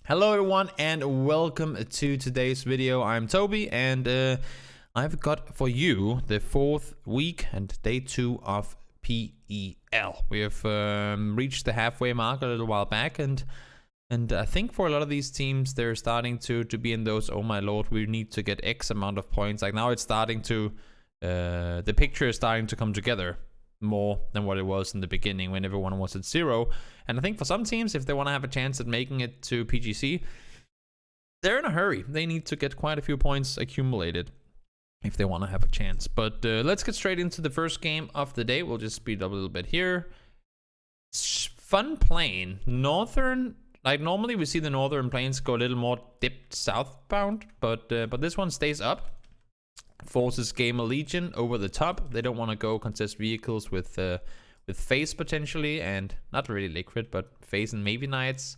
Hello everyone and welcome to today's video. I'm Toby and I've got for you the fourth week and day 2 of PEL. We have reached the halfway mark a little while back and I think for a lot of these teams they're starting to be in those, oh my lord, we need to get X amount of points. Like now it's starting to, the picture is starting to come together more than what it was in the beginning when everyone was at 0. And I think for some teams, if they want to have a chance at making it to PGC, they're in a hurry. They need to get quite a few points accumulated if they want to have a chance. But let's get straight into the first game of the day. We'll just speed up a little bit here. Fun plane. Northern, like normally we see the northern planes go a little more dipped southbound, but this one stays up. Forces Gamer Legion over the top. They don't want to go contest vehicles with FaZe potentially, and not really Liquid, but FaZe and maybe Knights.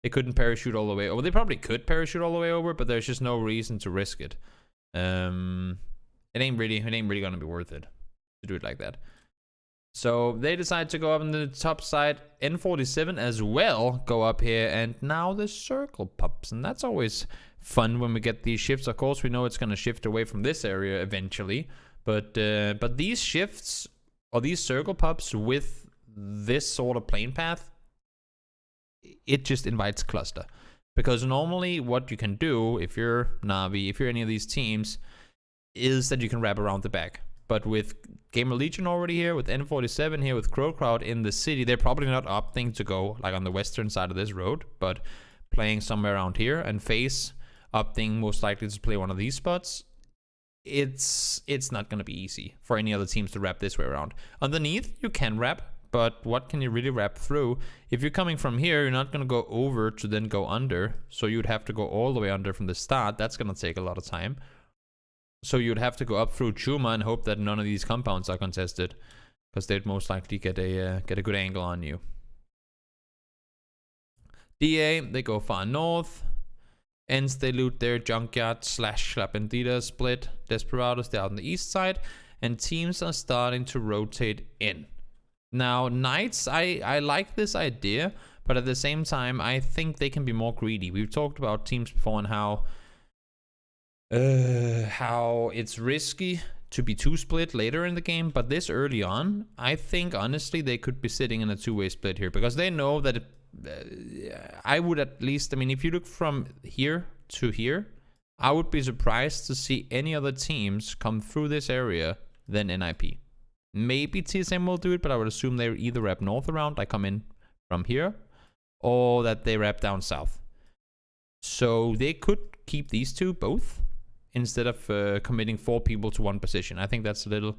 They couldn't parachute all the way over. They probably could parachute all the way over, but there's just no reason to risk it. It ain't really gonna be worth it to do it like that. So they decide to go up on the top side. N47 as well go up here, and now the circle pops, and that's always fun when we get these shifts. Of course, we know it's going to shift away from this area eventually, but these shifts or these circle pops with this sort of plane path, it just invites cluster. Because normally what you can do if you're Navi, if you're any of these teams, is that you can wrap around the back. But with Gamer Legion already here, with N47 here, with Crow Crowd in the city, they're probably not opting to go like on the western side of this road, but playing somewhere around here, and FaZe opting most likely to play one of these spots. It's not going to be easy for any other teams to wrap this way around. Underneath, you can wrap, but what can you really wrap through? If you're coming from here, you're not going to go over to then go under, so you'd have to go all the way under from the start. That's going to take a lot of time. So you'd have to go up through Chuma and hope that none of these compounds are contested, because they'd most likely get a good angle on you. DA, they go far north. Ends, they loot their junkyard / Bandita split. Desperados, they're out on the east side, and teams are starting to rotate in. Now, Knights, I like this idea, but at the same time, I think they can be more greedy. We've talked about teams before and how it's risky to be 2-split later in the game, but this early on, I think honestly they could be sitting in a 2-way split here, because they know that I would at least, I mean, if you look from here to here, I would be surprised to see any other teams come through this area than NIP. Maybe TSM will do it, but I would assume they either wrap north around, like come in from here, or that they wrap down south. So they could keep these two both instead of committing 4 people to one position. I think that's a little,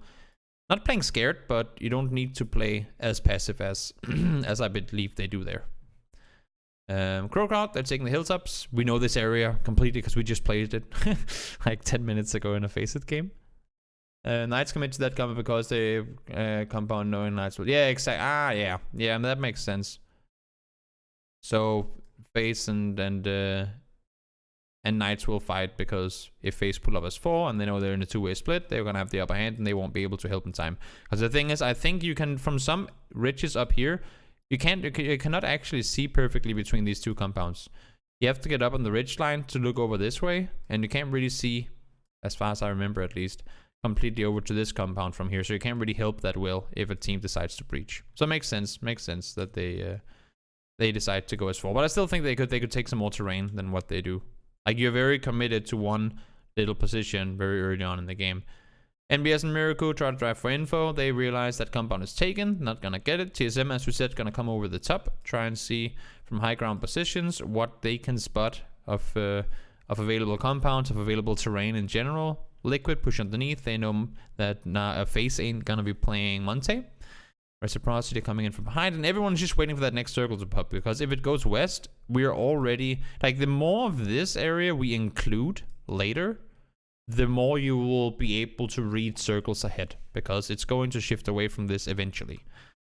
not playing scared, but you don't need to play as passive as as I believe they do there. Crow Crowd, they're taking the hilltops. We know this area completely because we just played it like 10 minutes ago in a FaZe game. Knights commit to that combo because they compound knowing Knights will. Yeah, exactly. Yeah, that makes sense. So FaZe and Knights will fight, because if FaZe pull up as 4 and they know they're in a 2-way split, they're gonna have the upper hand and they won't be able to help in time. Because the thing is, I think you can, from some ridges up here, you cannot actually see perfectly between these two compounds. You have to get up on the ridge line to look over this way, and you can't really see, as far as I remember at least, completely over to this compound from here. So you can't really help that well if a team decides to breach. So it makes sense that they decide to go as 4. But I still think they could take some more terrain than what they do. Like, you're very committed to one little position very early on in the game. NBS and Miracle try to drive for info. They realize that compound is taken, not gonna get it. TSM, as we said, gonna come over the top, try and see from high ground positions what they can spot of available compounds, of available terrain in general. Liquid push underneath. They know that FaZe ain't gonna be playing Monte. Reciprocity coming in from behind, and everyone's just waiting for that next circle to pop, because if it goes west, we're already, like, the more of this area we include later, the more you will be able to read circles ahead, because it's going to shift away from this eventually.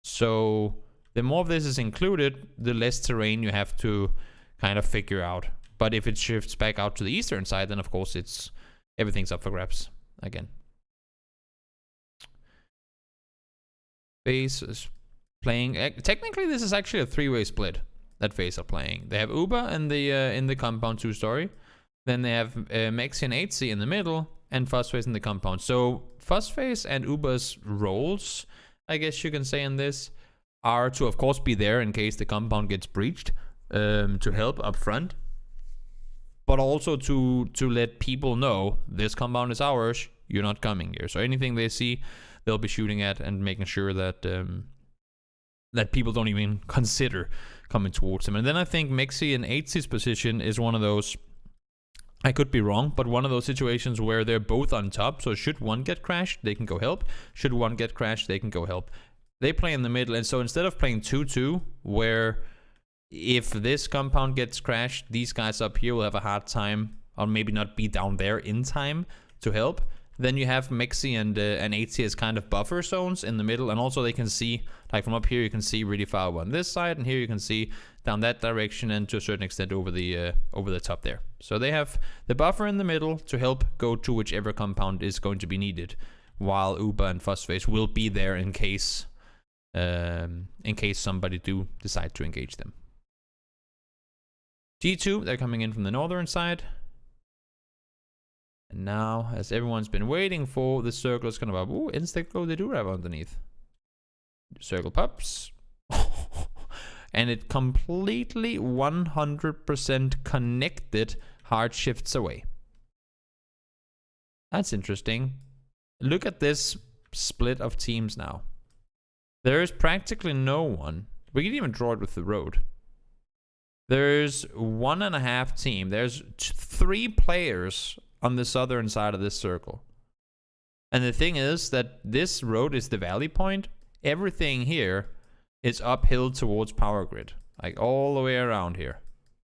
So the more of this is included, the less terrain you have to kind of figure out. But if it shifts back out to the eastern side, then of course everything's up for grabs again. FaZe is playing. Technically, this is actually a 3-way split. that FaZe are playing. They have Uber in the compound 2-story. Then they have Mexi and 8C in the middle, and FuzzFace in the compound. So FuzzFace and Uber's roles, I guess you can say in this, are to of course be there in case the compound gets breached, to help up front, but also to let people know this compound is ours, you're not coming here. So anything they see, they'll be shooting at and making sure that that people don't even consider coming towards them. And then I think Mexi and 8C's position is one of those, I could be wrong, but one of those situations where they're both on top. So should one get crashed, they can go help. Should one get crashed, they can go help. They play in the middle, and so instead of playing 2-2, where if this compound gets crashed, these guys up here will have a hard time, or maybe not be down there in time to help. Then you have Mexi and 8C as kind of buffer zones in the middle, and also they can see, like from up here, you can see really far on this side, and here you can see down that direction, and to a certain extent over the top there. So they have the buffer in the middle to help go to whichever compound is going to be needed, while Uber and FuzzFace will be there in case somebody do decide to engage them. G2, they're coming in from the northern side. And now, as everyone's been waiting for, the circle is gonna pop. Ooh, instant go, they do have underneath. Circle pops. And it completely 100% connected hard shifts away. That's interesting. Look at this split of teams now. There is practically no one. We can even draw it with the road. There's 1.5 team. There's 3 players on the southern side of this circle. And the thing is that this road is the valley point. Everything here is uphill towards power grid. Like all the way around here.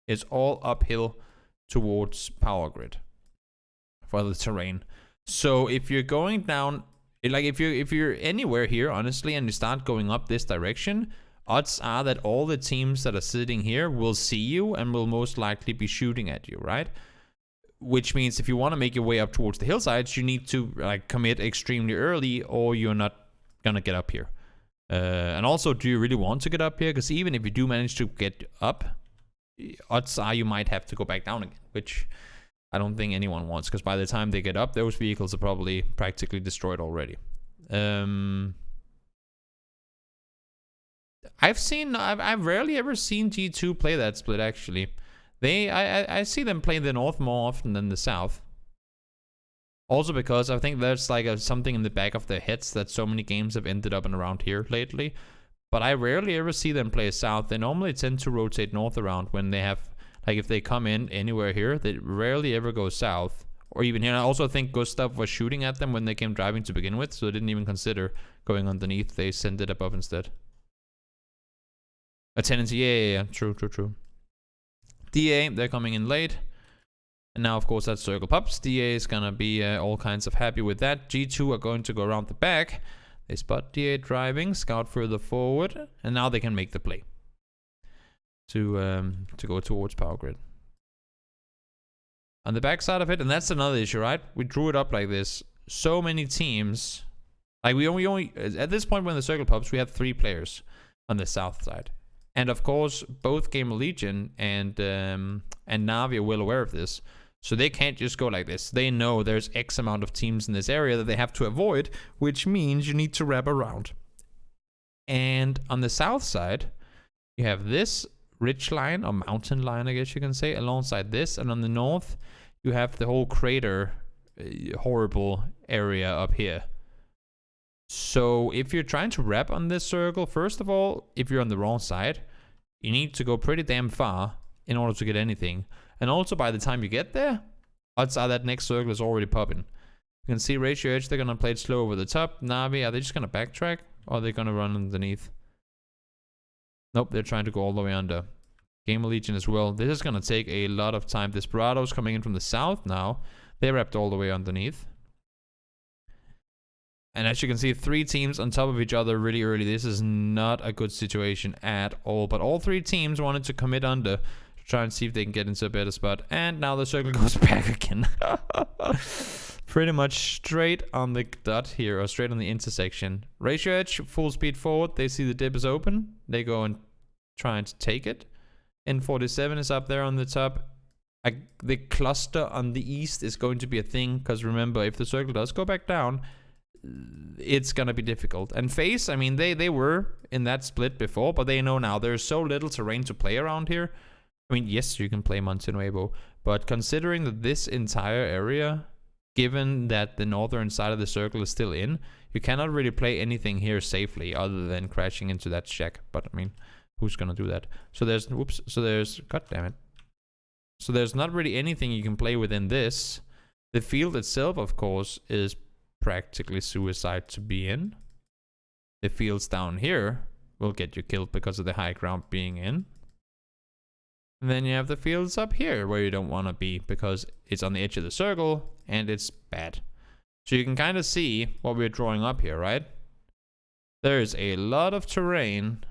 It's all uphill towards power grid for the terrain. So if you're going down, like if you're anywhere here, honestly, and you start going up this direction, odds are that all the teams that are sitting here will see you and will most likely be shooting at you, right? Which means if you want to make your way up towards the hillsides, you need to like commit extremely early, or you're not gonna get up here. And also, do you really want to get up here? Because even if you do manage to get up, odds are you might have to go back down again, which I don't think anyone wants, because by the time they get up, those vehicles are probably practically destroyed already. I've rarely ever seen G2 play that split, actually. I see them play the north more often than the south. Also because I think there's like something in the back of their heads that so many games have ended up and around here lately. But I rarely ever see them play south. They normally tend to rotate north around when they have, like if they come in anywhere here, they rarely ever go south. Or even here. I also think Gustav was shooting at them when they came driving to begin with, so they didn't even consider going underneath. They sent it above instead. A tendency, yeah. True. DA, they're coming in late. And now, of course, that circle pops. DA is gonna be all kinds of happy with that. G2 are going to go around the back. They spot DA driving, scout further forward, and now they can make the play to go towards power grid. On the back side of it, and that's another issue, right? We drew it up like this. So many teams, like we only at this point when the circle pops, we have 3 players on the south side. And of course, both Gamer Legion and Na'Vi are well aware of this. So they can't just go like this. They know there's X amount of teams in this area that they have to avoid, which means you need to wrap around. And on the south side, you have this ridge line, or mountain line, I guess you can say, alongside this. And on the north, you have the whole crater, horrible area up here. So if you're trying to wrap on this circle, first of all, if you're on the wrong side, you need to go pretty damn far in order to get anything. And also by the time you get there, odds are that next circle is already popping. You can see Ratio Edge, they're going to play it slow over the top. Na'Vi, are they just going to backtrack? Or are they going to run underneath? Nope, they're trying to go all the way under. Gamer Legion as well. This is going to take a lot of time. Desperado's coming in from the south now. They wrapped all the way underneath. And as you can see, 3 teams on top of each other really early. This is not a good situation at all. But all 3 teams wanted to commit under to try and see if they can get into a better spot. And now the circle goes back again. Pretty much straight on the dot here, or straight on the intersection. Ratio Edge, full speed forward. They see the dip is open. They go and try and take it. N47 is up there on the top. The cluster on the east is going to be a thing, because remember, if the circle does go back down, it's gonna be difficult. And FaZe, I mean, they were in that split before, but they know now there's so little terrain to play around here. I mean, yes, you can play Montenuevo, but considering that this entire area, given that the northern side of the circle is still in, you cannot really play anything here safely other than crashing into that shack. But I mean, who's gonna do that? So there's, whoops, so there's, god damn it. So there's not really anything you can play within this. The field itself, of course, is practically suicide to be in. The fields down here will get you killed because of the high ground being in. And then you have the fields up here where you don't want to be because it's on the edge of the circle and it's bad. So you can kind of see what we're drawing up here, right? There's a lot of terrain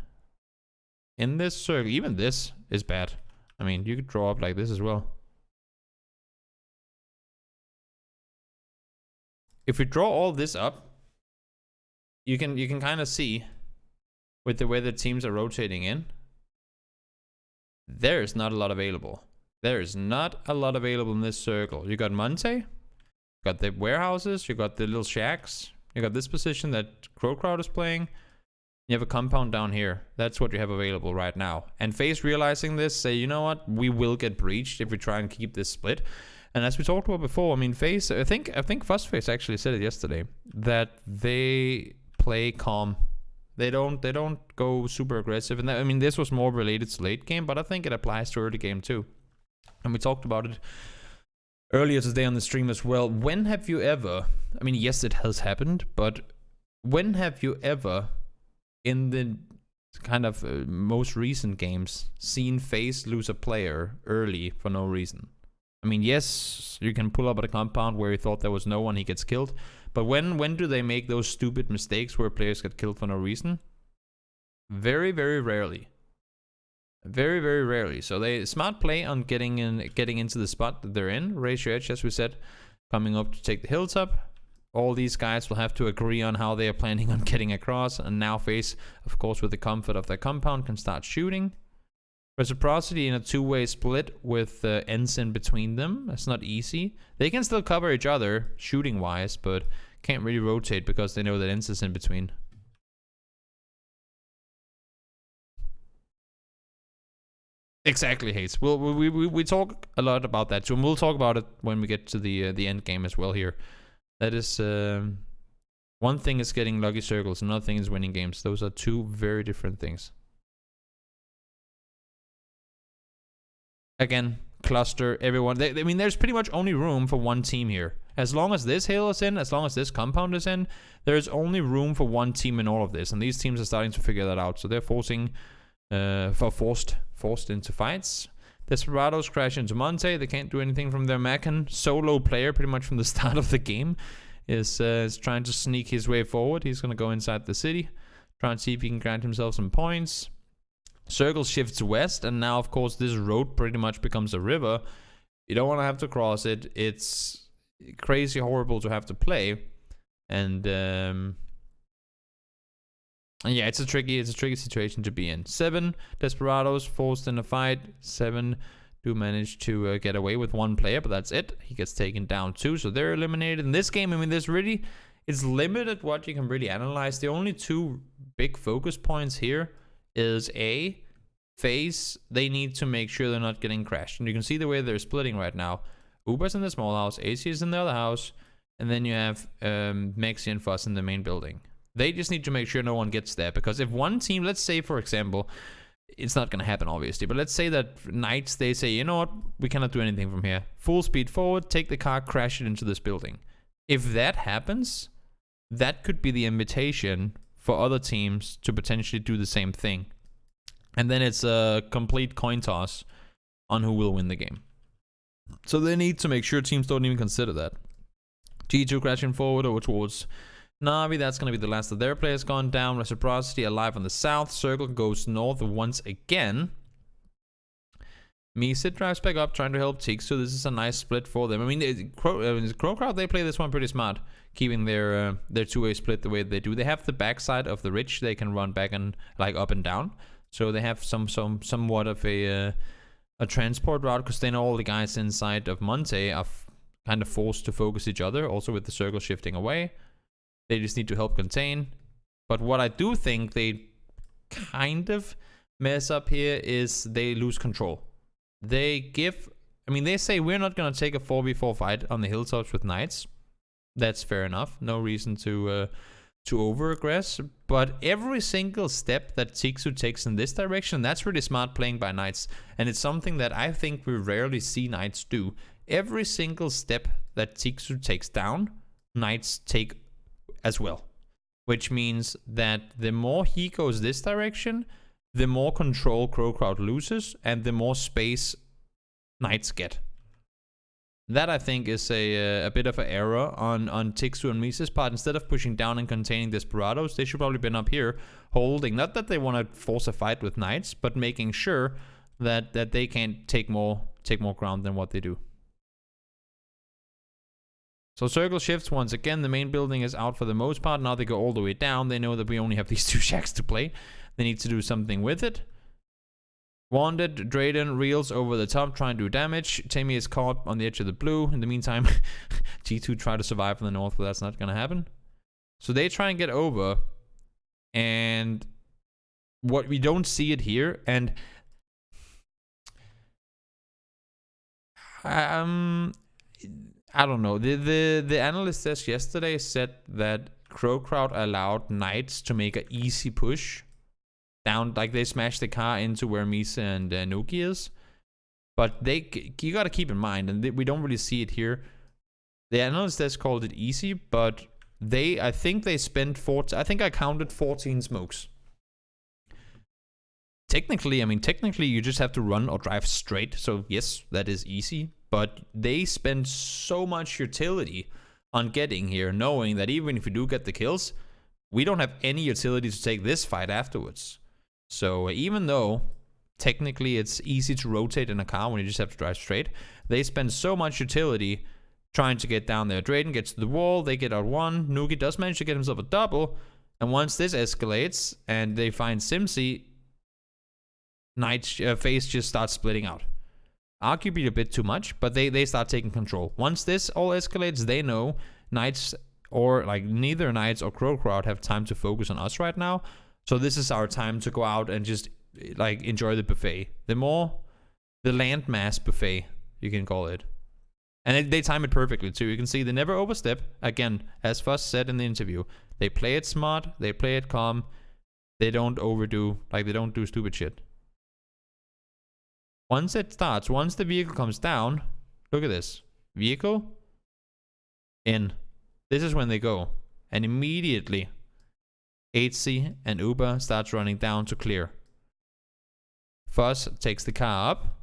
in this circle. Even this is bad. I mean, you could draw up like this as well. If we draw all this up, you can kind of see with the way the teams are rotating in, there is not a lot available. There is not a lot available in this circle. You got Monte, you got the warehouses, you got the little shacks, you got this position that Crow Crowd is playing. You have a compound down here. That's what you have available right now. And FaZe realizing this, say, you know what? We will get breached if we try and keep this split. And as we talked about before, I mean, FaZe, I think FuzzFace actually said it yesterday, that they play calm. They don't go super aggressive. And that, I mean, this was more related to late game, but I think it applies to early game too. And we talked about it earlier today on the stream as well. When have you ever, I mean, yes, it has happened, but when have you ever, in the kind of most recent games, seen FaZe lose a player early for no reason? I mean, yes, you can pull up at a compound where you thought there was no one, he gets killed. But when do they make those stupid mistakes where players get killed for no reason? Very, very rarely. Very, very rarely. So they smart play on getting into the spot that they're in. Raise your edge, as we said, coming up to take the hilltop. All these guys will have to agree on how they are planning on getting across. And now FaZe, of course, with the comfort of their compound, can start shooting. Reciprocity in a two-way split with ends in between them. That's not easy. They can still cover each other shooting-wise, but can't really rotate because they know that ends is in between. Exactly, Hates. We talk a lot about that too, and we'll talk about it when we get to the end game as well here. That is one thing is getting lucky circles, another thing is winning games. Those are two very different things. Again, cluster, everyone. I mean, there's pretty much only room for one team here. As long as this hill is in, as long as this compound is in, there's only room for one team in all of this. And these teams are starting to figure that out. So they're forced into fights. Desperados crash into Monte. They can't do anything from their Macan. Solo player, pretty much from the start of the game, is trying to sneak his way forward. He's going to go inside the city, try and see if he can grant himself some points. Circle shifts west, and now, of course, this road pretty much becomes a river. You don't want to have to cross it. It's crazy horrible to have to play. And yeah, it's a tricky situation to be in. 7 Desperados forced in a fight. 7 do manage to get away with one player, but that's it. He gets taken down too, so they're eliminated. In this game, I mean, it's limited what you can really analyze. The only two big focus points here is FaZe. They need to make sure they're not getting crashed. And you can see the way they're splitting right now. Uber's in the small house, AC is in the other house, and then you have Mexi and Fuss in the main building. They just need to make sure no one gets there, because if one team, let's say for example, it's not going to happen obviously, but let's say that Knights, they say, you know what, we cannot do anything from here. Full speed forward, take the car, crash it into this building. If that happens, that could be the invitation for other teams to potentially do the same thing. And then it's a complete coin toss on who will win the game. So they need to make sure teams don't even consider that. G2 crashing forward over towards Navi. That's going to be the last of their players gone down. Reciprocity alive on the south. Circle goes north once again. Misit drives back up, trying to help Teak. So this is a nice split for them. I mean, Crow Crowd, they play this one pretty smart, keeping their two-way split the way they do. They have the backside of the ridge they can run back and like up and down. so they have somewhat of a transport route, because then all the guys inside of Monte are kind of forced to focus each other, also with the circle shifting away. They just need to help contain. But what I do think they kind of mess up here is they lose control. They say we're not going to take a 4v4 fight on the hilltops with knights. That's fair enough. No reason to over-aggress. But every single step that Tixu takes in this direction, that's really smart playing by knights. And it's something that I think we rarely see knights do. Every single step that Tixu takes down, knights take as well. Which means that the more he goes this direction, the more control Crowcrowd loses, and the more space knights get. That, I think, is a bit of an error on Tixu and Mises' part. Instead of pushing down and containing Desperados, they should probably been up here holding. Not that they want to force a fight with knights, but making sure that they can't take more ground than what they do. So circle shifts once again. The main building is out for the most part. Now they go all the way down. They know that we only have these 2 shacks to play. They need to do something with it. Wanted, Drayden reels over the top, trying to do damage. Tammy is caught on the edge of the blue. In the meantime, G2 try to survive from the north, but that's not going to happen. So they try and get over. And what we don't see it here, and I don't know. The analyst says yesterday said that Crowcrowd allowed Knights to make an easy push down, like they smashed the car into where Misa and Nuki is. But you got to keep in mind, and we don't really see it here. The analyst has called it easy, but I think they spent I think I counted 14 smokes. Technically, you just have to run or drive straight. So yes, that is easy. But they spend so much utility on getting here, knowing that even if we do get the kills, we don't have any utility to take this fight afterwards. So even though technically it's easy to rotate in a car when you just have to drive straight, they spend so much utility trying to get down there. Drayden gets to the wall, they get out one. Nuki does manage to get himself a double. And once this escalates and they find Simsi, Knight's face just starts splitting out. Arguably a bit too much, but they start taking control. Once this all escalates, they know Knights, or like neither Knights or Crowcrowd have time to focus on us right now. So this is our time to go out and just like enjoy the buffet. The landmass buffet, you can call it. And they time it perfectly too. You can see they never overstep. Again, as Fuss said in the interview, they play it smart, they play it calm. They don't overdo, like they don't do stupid shit. Once it starts, once the vehicle comes down, look at this. Vehicle, in. This is when they go. And immediately, HC and Uber starts running down to clear. Fuss takes the car up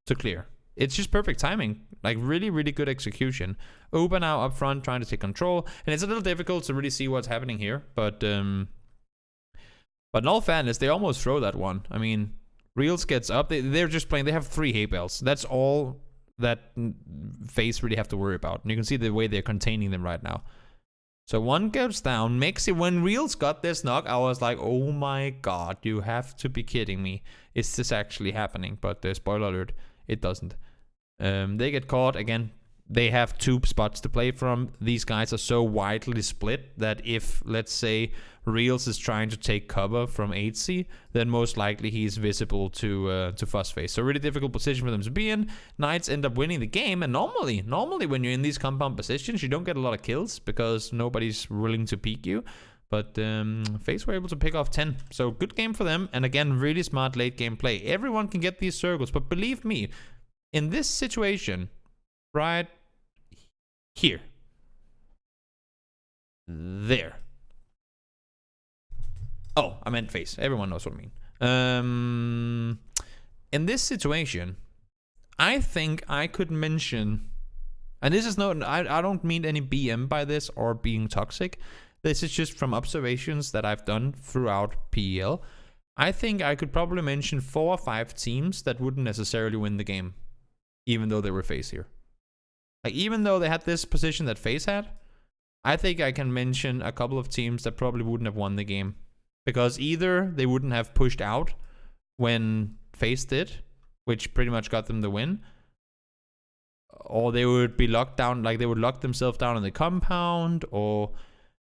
to clear. It's just perfect timing. Like really, really good execution. Uber now up front trying to take control. And it's a little difficult to really see what's happening here. But in all fairness, they almost throw that one. I mean, Reels gets up. They're just playing. They have 3 hay bales. That's all that FaZe really have to worry about. And you can see the way they're containing them right now. So one goes down. Makes it. When Reels got this knock, I was like, oh my god, you have to be kidding me. Is this actually happening? But spoiler alert, it doesn't. They get caught again. They have 2 spots to play from. These guys are so widely split that if, let's say, Reels is trying to take cover from 8C, then most likely he's visible to Fussface. So really difficult position for them to be in. Knights end up winning the game, and normally when you're in these compound positions, you don't get a lot of kills because nobody's willing to peek you. But FaZe were able to pick off 10. So good game for them, and again, really smart late game play. Everyone can get these circles, but believe me, in this situation, right here, there. Oh, I meant FaZe. Everyone knows what I mean. In this situation, I think I could mention, and this is not, I don't mean any BM by this or being toxic. This is just from observations that I've done throughout PEL. I think I could probably mention 4 or 5 teams that wouldn't necessarily win the game, even though they were FaZe here. Like, even though they had this position that FaZe had, I think I can mention a couple of teams that probably wouldn't have won the game. Because either they wouldn't have pushed out, when FaZe did, which pretty much got them the win. Or they would be locked down, like they would lock themselves down in the compound, or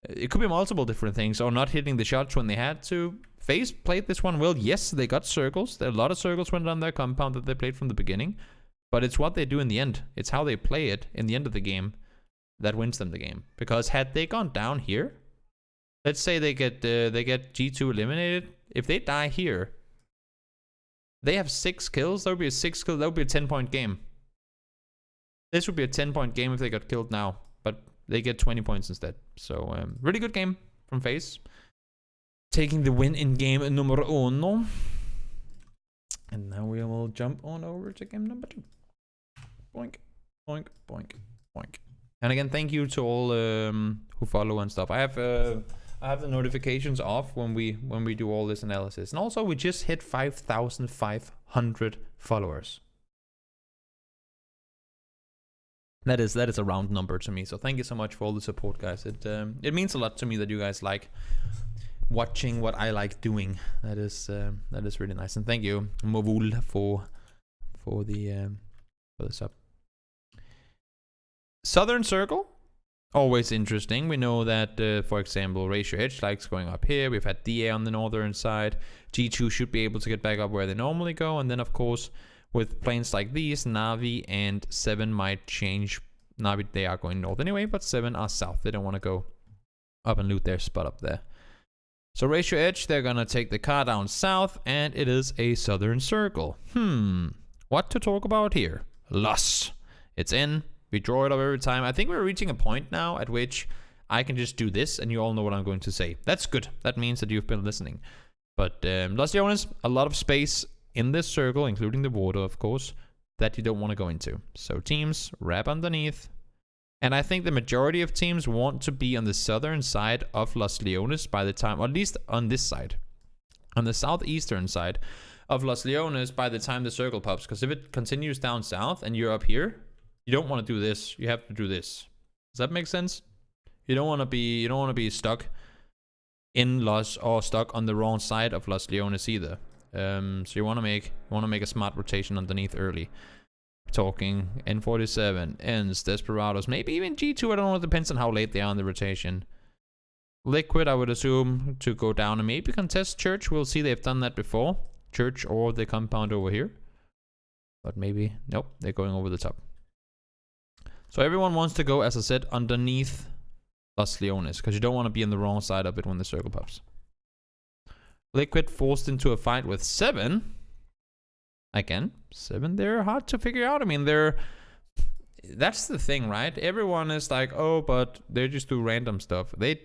it could be multiple different things, or not hitting the shots when they had to. FaZe played this one well. Yes, they got circles. There are a lot of circles went on their compound that they played from the beginning. But it's what they do in the end. It's how they play it in the end of the game that wins them the game. Because had they gone down here, let's say they get G2 eliminated. If they die here, they have 6 kills. That would be a 6 kill. That would be a 10-point game. This would be a 10-point game if they got killed now. But they get 20 points instead. So, really good game from FaZe. Taking the win in game numero uno. And now we will jump on over to game number 2. Boink, boink, boink, boink. And again, thank you to all who follow and stuff. I have the notifications off when we do all this analysis. And also, we just hit 5,500 followers. That is a round number to me. So thank you so much for all the support, guys. It means a lot to me that you guys like watching what I like doing. That is really nice. And thank you, Movul, for the sub. Southern Circle, always interesting. We know that, for example, Ratio Edge likes going up here. We've had DA on the northern side. G2 should be able to get back up where they normally go. And then, of course, with planes like these, Na'Vi and 7 might change. Na'Vi, they are going north anyway, but 7 are south. They don't want to go up and loot their spot up there. So Ratio Edge, they're going to take the car down south, and it is a Southern Circle. What to talk about here? Loss. It's in. We draw it up every time. I think we're reaching a point now at which I can just do this and you all know what I'm going to say. That's good. That means that you've been listening. But Los Leones, a lot of space in this circle, including the water, of course, that you don't want to go into. So teams, wrap underneath. And I think the majority of teams want to be on the southern side of Los Leones by the time, or at least on this side. On the southeastern side of Los Leones by the time the circle pops. Because if it continues down south and you're up here, you don't want to do this. You have to do this. Does that make sense? You don't want to be stuck in Los, or stuck on the wrong side of Los Leones either. So you want to make a smart rotation underneath early. Talking N47, Ns, Desperados, maybe even G2. I don't know. It depends on how late they are in the rotation. Liquid, I would assume, to go down and maybe contest Church. We'll see. They've done that before. Church or the compound over here. But maybe, nope, they're going over the top. So everyone wants to go, as I said, underneath Los Leones, because you don't want to be on the wrong side of it when the circle pops. Liquid forced into a fight with 7. Again, 7, they're hard to figure out. I mean, that's the thing, right? Everyone is like, oh, but they just do random stuff. They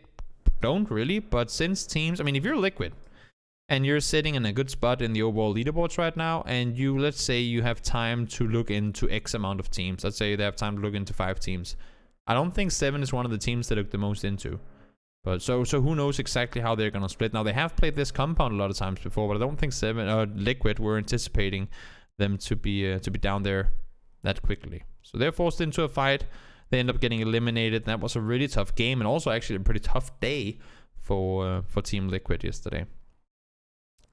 don't really, but since teams, I mean, if you're Liquid and you're sitting in a good spot in the overall leaderboards right now, and you, let's say you have time to look into X amount of teams. Let's say they have time to look into 5 teams. I don't think 7 is one of the teams they look the most into. But so who knows exactly how they're gonna split. Now they have played this compound a lot of times before, but I don't think 7 Liquid were anticipating them to be down there that quickly. So they're forced into a fight. They end up getting eliminated. That was a really tough game, and also actually a pretty tough day for Team Liquid yesterday.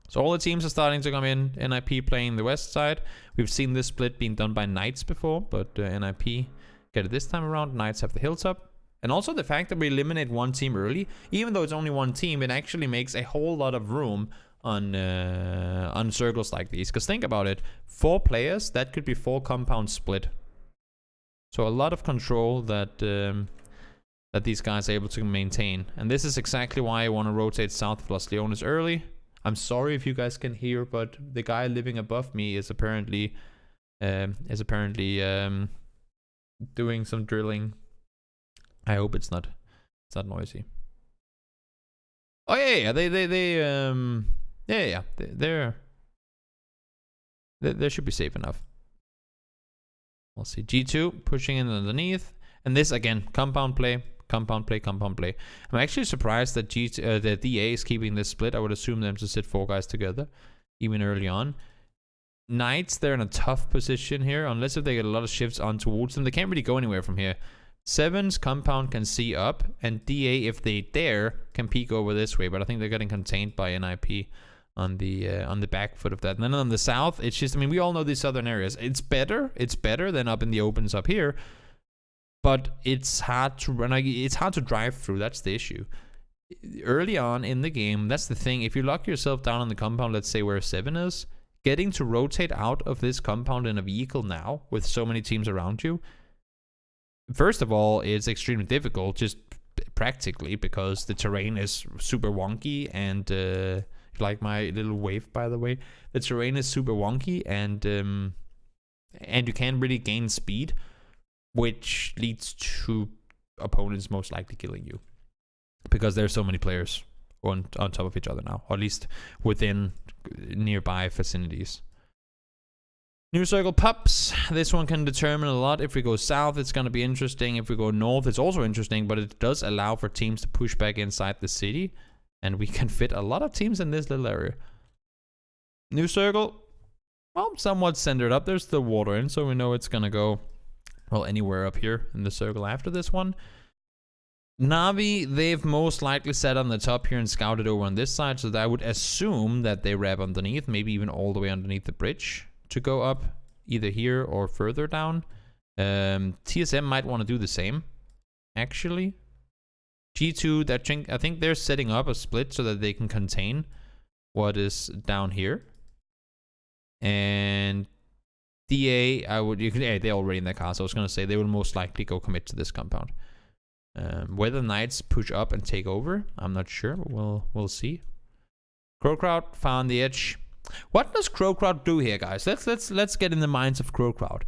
So all the teams are starting to come in. NIP playing the west side. We've seen this split being done by Knights before, but NIP get it this time around. Knights have the hilltop. And also the fact that we eliminate one team early, even though it's only one team, it actually makes a whole lot of room on circles like these. Because think about it, 4 players, that could be 4 compounds split. So a lot of control that these guys are able to maintain. And this is exactly why I want to rotate south of Los Leones early. I'm sorry if you guys can hear, but the guy living above me is apparently doing some drilling. I hope it's not noisy. Oh yeah, they should be safe enough. We'll see. G2 pushing in underneath, and this again, compound play. I'm actually surprised that the DA is keeping this split. I would assume them to sit 4 guys together, even early on. Knights, they're in a tough position here, unless if they get a lot of shifts on towards them. They can't really go anywhere from here. 7's compound can see up, and DA, if they dare, can peek over this way, but I think they're getting contained by NIP on the back foot of that. And then on the south, it's just, I mean, we all know these southern areas. It's better than up in the opens up here, but it's hard to run. It's hard to drive through. That's the issue. Early on in the game, that's the thing. If you lock yourself down on the compound, let's say where 7 is, getting to rotate out of this compound in a vehicle now with so many teams around you, first of all, it's extremely difficult, just practically, because the terrain is super wonky, and like my little wave, by the way, the terrain is super wonky, and you can't really gain speed, which leads to opponents most likely killing you, because there's so many players on top of each other now, or at least within nearby vicinities. New circle pups. This one can determine a lot. If we go south, it's going to be interesting. If we go north, it's also interesting, but it does allow for teams to push back inside the city, and we can fit a lot of teams in this little area. New circle. Well, somewhat centered up. There's the water in, so we know it's going to go, well, anywhere up here in the circle after this one. Navi, they've most likely set on the top here and scouted over on this side, so that I would assume that they wrap underneath, maybe even all the way underneath the bridge to go up, either here or further down. TSM might want to do the same, actually. G2, I think they're setting up a split so that they can contain what is down here. And DA, they're already in their car, so I was going to say they will most likely go commit to this compound. Whether Knights push up and take over, I'm not sure, but we'll see. Crowcrowd found the edge. What does Crowcrowd do here, guys? Let's get in the minds of Crowcrowd.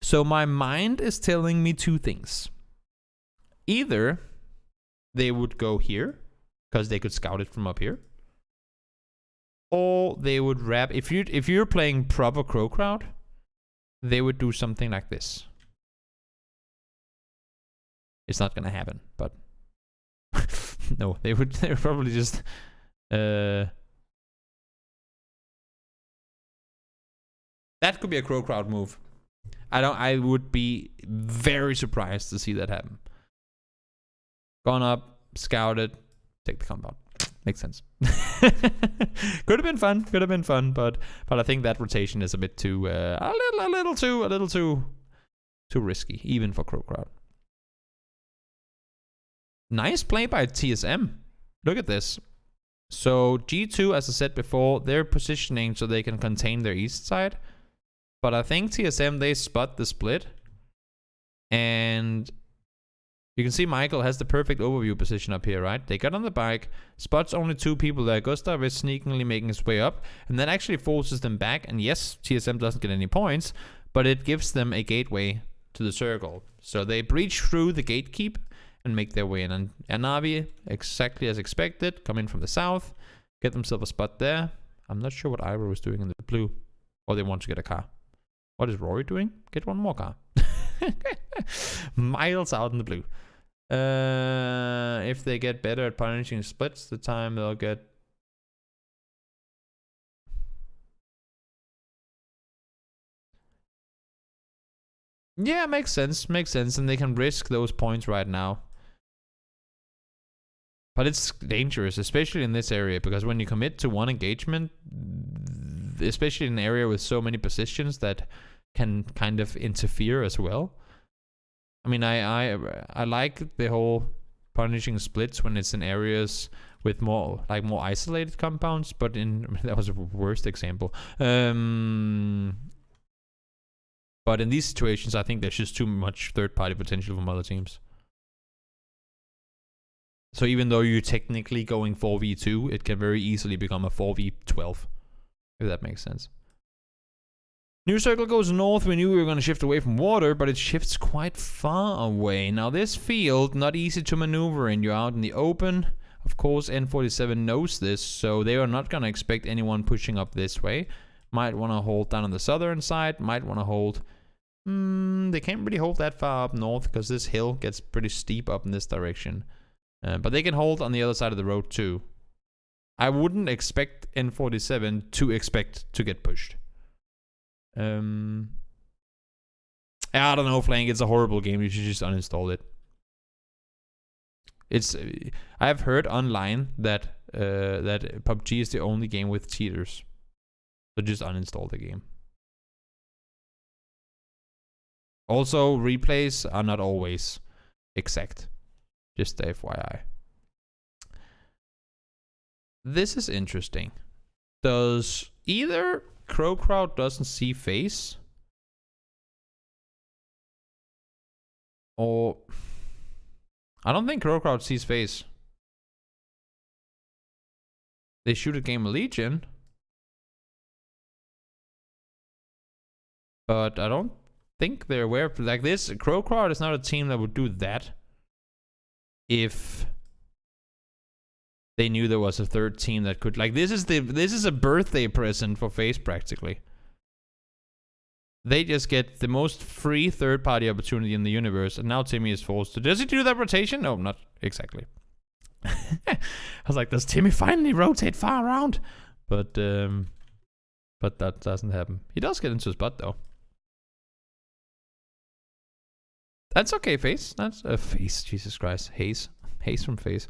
So my mind is telling me two things. Either they would go here, because they could scout it from up here, or they would wrap. If you're playing proper Crowcrowd, they would do something like this. It's not gonna happen, but no, they would probably just that could be a Crowcrowd move. I would be very surprised to see that happen. Gone up, scouted, take the compound. Makes sense. Could have been fun, but I think that rotation is a bit too a little too risky, even for Crowcrowd. Nice play by TSM. Look at this. So G2, as I said before, they're positioning so they can contain their east side. But I think TSM, they spot the split. And you can see Michael has the perfect overview position up here, right? They got on the bike, spots only 2 people there. Gustav is sneakily making his way up, and that actually forces them back. And yes, TSM doesn't get any points, but it gives them a gateway to the circle. So they breach through the gatekeep and make their way in. And Navi, exactly as expected, come in from the south, get themselves a spot there. I'm not sure what Ira was doing in the blue. Or they want to get a car. What is Rory doing? Get one more car. Miles out in the blue. If they get better at punishing splits, the time they'll get... Yeah, makes sense. And they can risk those points right now. But it's dangerous, especially in this area, because when you commit to one engagement, especially in an area with so many positions that can kind of interfere as well. I mean, I like the whole punishing splits when it's in areas with more isolated compounds, but that was a worst example. But in these situations, I think there's just too much third-party potential from other teams. So even though you're technically going 4v2, it can very easily become a 4v12, if that makes sense. New circle goes north. We knew we were going to shift away from water, but it shifts quite far away. Now this field, not easy to maneuver in. You're out in the open. Of course, N47 knows this, so they are not going to expect anyone pushing up this way. Might want to hold down on the southern side. Might want to hold... they can't really hold that far up north, because this hill gets pretty steep up in this direction. But they can hold on the other side of the road too. I wouldn't expect N47 to expect to get pushed. I don't know, Flank. It's a horrible game. You should just uninstall it. It's I've heard online that that PUBG is the only game with cheaters. So just uninstall the game. Also, replays are not always exact. Just FYI. This is interesting. Does either Crow Crowd doesn't see face, or I don't think Crow Crowd sees face. They shoot a game of Legion, but I don't think they're aware of, like, this. Crow Crowd is not a team that would do that if they knew there was a third team that could, like, this is a birthday present for FaZe practically. They just get the most free third-party opportunity in the universe, and now Timmy is forced to. Does he do that rotation? No, not exactly. I was like, does Timmy finally rotate far around? But that doesn't happen. He does get into his butt though. That's okay, FaZe. That's a FaZe. Jesus Christ, Haze from FaZe.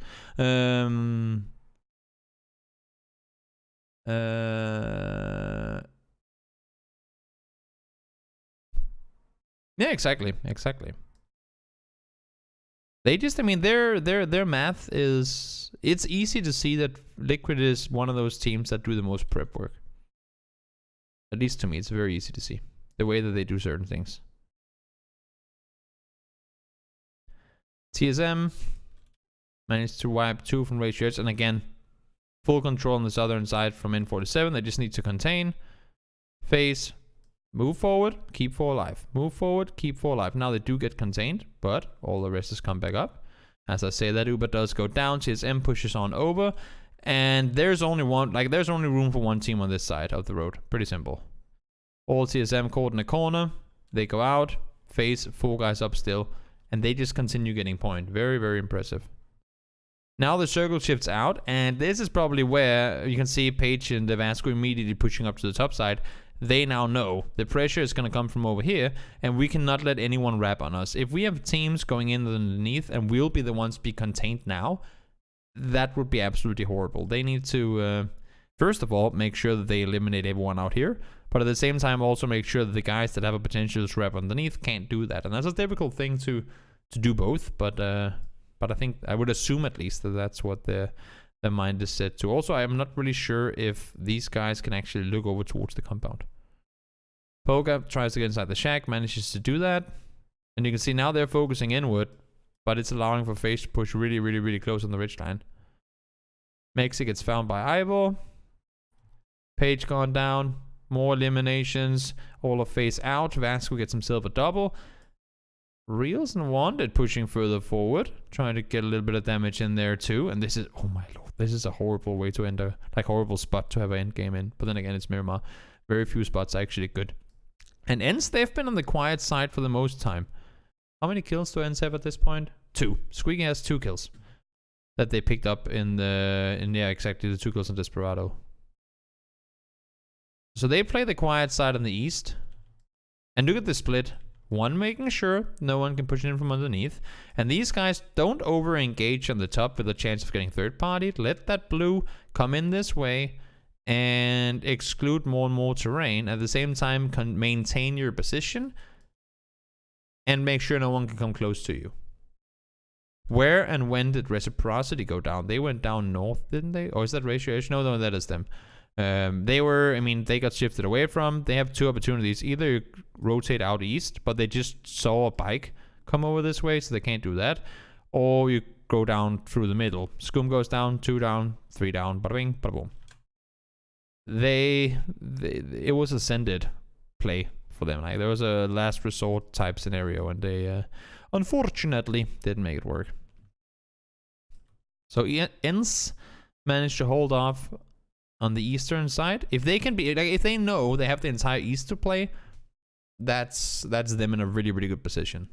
Yeah, exactly. They just, I mean, their math is, it's easy to see that Liquid is one of those teams that do the most prep work. At least to me, it's very easy to see the way that they do certain things. TSM managed to wipe 2 from Ratio Edge, and again, full control on the southern side from N47. They just need to contain. FaZe, move forward, keep 4 alive. Move forward, keep 4 alive. Now they do get contained, but all the rest has come back up. As I say, that Uber does go down. TSM pushes on over, and there's only room for one team on this side of the road. Pretty simple. All TSM caught in a corner. They go out. FaZe, 4 guys up still, and they just continue getting point. Very, very impressive. Now the circle shifts out, and this is probably where you can see Paige and Vasco immediately pushing up to the top side. They now know the pressure is going to come from over here, and we cannot let anyone wrap on us. If we have teams going in underneath and we'll be the ones be contained now, that would be absolutely horrible. They need to, first of all, make sure that they eliminate everyone out here, but at the same time also make sure that the guys that have a potential to wrap underneath can't do that. And that's a difficult thing to do both, but I think, I would assume at least, that that's what their mind is set to. Also, I am not really sure if these guys can actually look over towards the compound. Poga tries to get inside the shack, manages to do that. And you can see now they're focusing inward, but it's allowing for FaZe to push really, really, really close on the ridge line. Mexi gets found by Ivor. Page gone down. More eliminations. All of FaZe out. Vasco gets himself a double. Reels and Wanted pushing further forward, trying to get a little bit of damage in there too. And this is, oh my lord, this is a horrible way to end a, like, horrible spot to have an end game in. But then again, it's Miramar. Very few spots are actually good. And Ents, they've been on the quiet side for the most time. How many kills do Ents have at this point? 2. Squeaky has 2 kills that they picked up yeah, exactly, the 2 kills in Desperado. So they play the quiet side on the east. And look at the split. 1 making sure no one can push in from underneath. And these guys don't over-engage on the top with a chance of getting third-party. Let that blue come in this way and exclude more and more terrain. At the same time, maintain your position and make sure no one can come close to you. Where and when did Reciprocity go down? They went down north, didn't they? Or is that Ratio Edge? No, that is them. They were, I mean, they got shifted away from. They have 2 opportunities. Either you rotate out east, but they just saw a bike come over this way, so they can't do that. Or you go down through the middle. Scum goes down, 2 down, 3 down, bada bing, bada boom. It was ascended play for them. Like, there was a last resort type scenario, and they unfortunately didn't make it work. So Ents managed to hold off on the eastern side. If they can be, like, if they know they have the entire east to play, that's them in a really, really good position.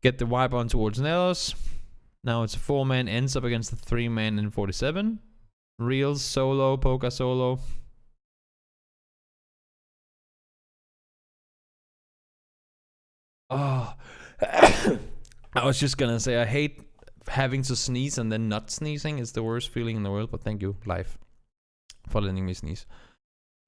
Get the wipe on towards Nellos. Now it's a 4-man, ends up against the 3-man in 47. Reels solo, Poka solo. Oh. I was just gonna say, I hate having to sneeze and then not sneezing. It's the worst feeling in the world, but thank you, life, for letting me sneeze.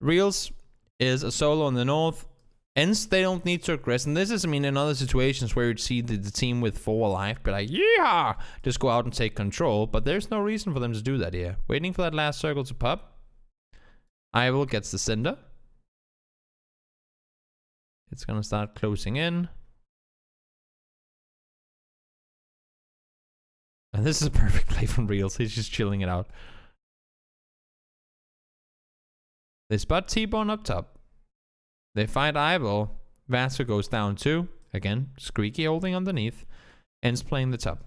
Reels is a solo in the north. Ends, they don't need to aggress. And this is, I mean, in other situations where you'd see the team with 4 alive be like, yeah, just go out and take control. But there's no reason for them to do that here. Waiting for that last circle to pop. Erangel gets the center. It's gonna start closing in. And this is a perfect play from Reels. He's just chilling it out. They spot T-Bone up top. They find Erangel. Vasco goes down too. Again, Squeaky holding underneath. Ends playing the top.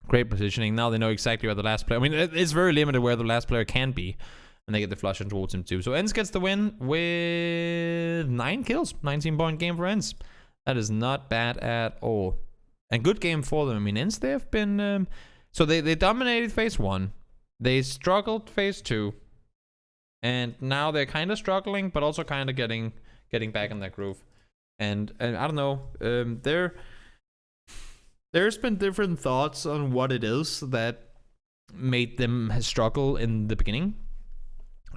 Great positioning. Now they know exactly where the last player... I mean, it's very limited where the last player can be. And they get the flush in towards him too. So Ends gets the win with 9 kills. 19-point game for Ends. That is not bad at all. And good game for them. I mean, Ends, they have been... so they dominated phase 1. They struggled phase 2. And now they're kind of struggling, but also kind of getting back in that groove. And I don't know, there's been different thoughts on what it is that made them struggle in the beginning.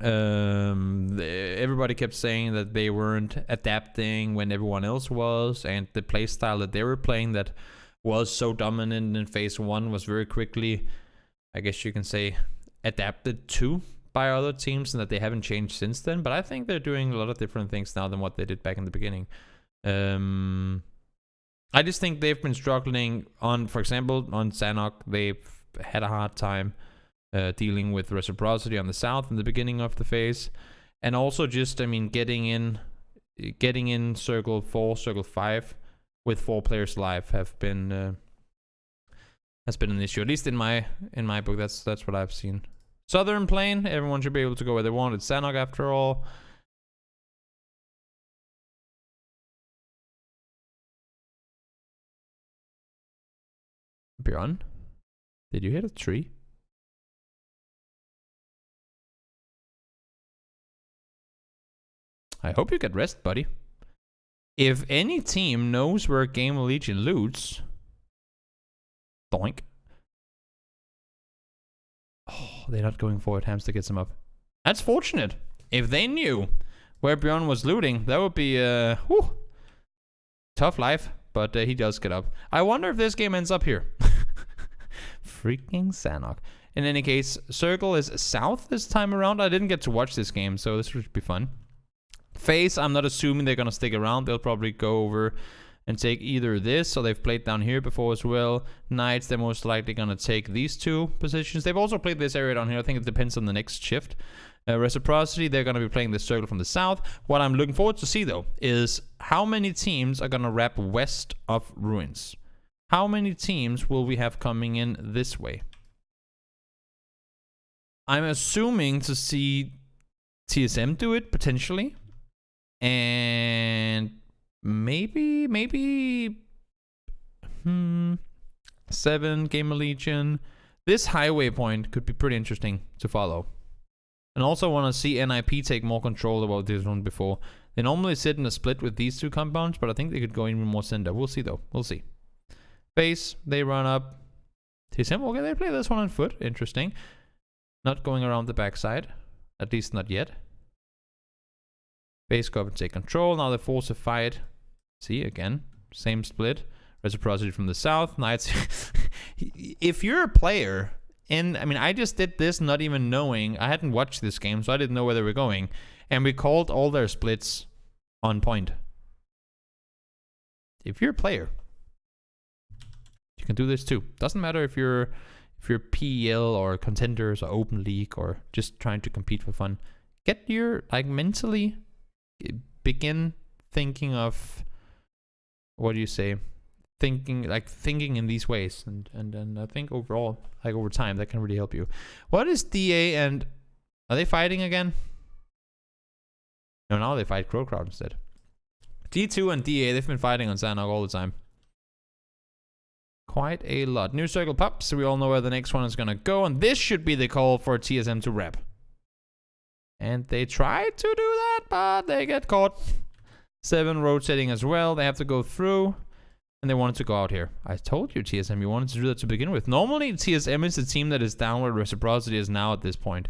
Everybody kept saying that they weren't adapting when everyone else was, and the playstyle that they were playing that was so dominant in phase 1 was very quickly, I guess you can say, adapted to by other teams, and that they haven't changed since then. But I think they're doing a lot of different things now than what they did back in the beginning. I just think they've been struggling on, for example, on Sanhok. They've had a hard time dealing with reciprocity on the south in the beginning of the phase, and also just, I mean, getting in circle 4, circle 5 with 4 players alive has been an issue, at least in my book. That's what I've seen. Southern Plain, everyone should be able to go where they want. It's Sanhok after all. Bjorn, did you hit a tree? I hope you get rest, buddy. If any team knows where Game of Legion loots, doink. Oh, they're not going for it. Hamster gets him up. That's fortunate. If they knew where Bjorn was looting, that would be tough life. But he does get up. I wonder if this game ends up here. Freaking Sanhok. In any case, circle is south this time around. I didn't get to watch this game, so this should be fun. Phase, I'm not assuming they're going to stick around. They'll probably go over and take either this, so they've played down here before as well. Knights, they're most likely going to take these 2 positions. They've also played this area down here. I think it depends on the next shift. Reciprocity, they're going to be playing this circle from the south. What I'm looking forward to see, though, is how many teams are going to wrap west of Ruins. How many teams will we have coming in this way? I'm assuming to see TSM do it, potentially. And maybe 7 Game of Legion. This highway point could be pretty interesting to follow. And also want to see NIP take more control about this one before. They normally sit in a split with these 2 compounds, but I think they could go even more center. We'll see, though. We'll see. Base, they run up. TSM, okay, they play this one on foot. Interesting. Not going around the backside. At least not yet. Base go up and take control. Now they force a fight. See, again, same split. Reciprocity from the south. Knights. If you're a player, and I mean, I just did this not even knowing. I hadn't watched this game, so I didn't know where they were going. And we called all their splits on point. If you're a player, you can do this too. Doesn't matter if you're PEL or contenders or open league or just trying to compete for fun. Get your, like, mentally begin thinking of, what do you say, thinking in these ways, and I think overall, like, over time, that can really help you. What is DA, and are they fighting again? No, now they fight Crow Crowd instead. D2 and DA, they've been fighting on Sanhok all the time. Quite a lot. New circle pops, so we all know where the next one is gonna go, and this should be the call for TSM to rep. And they try to do that, but they get caught. 7 rotating as well. They have to go through. And they wanted to go out here. I told you, TSM, you wanted to do that to begin with. Normally, TSM is the team that is down where Reciprocity is now at this point.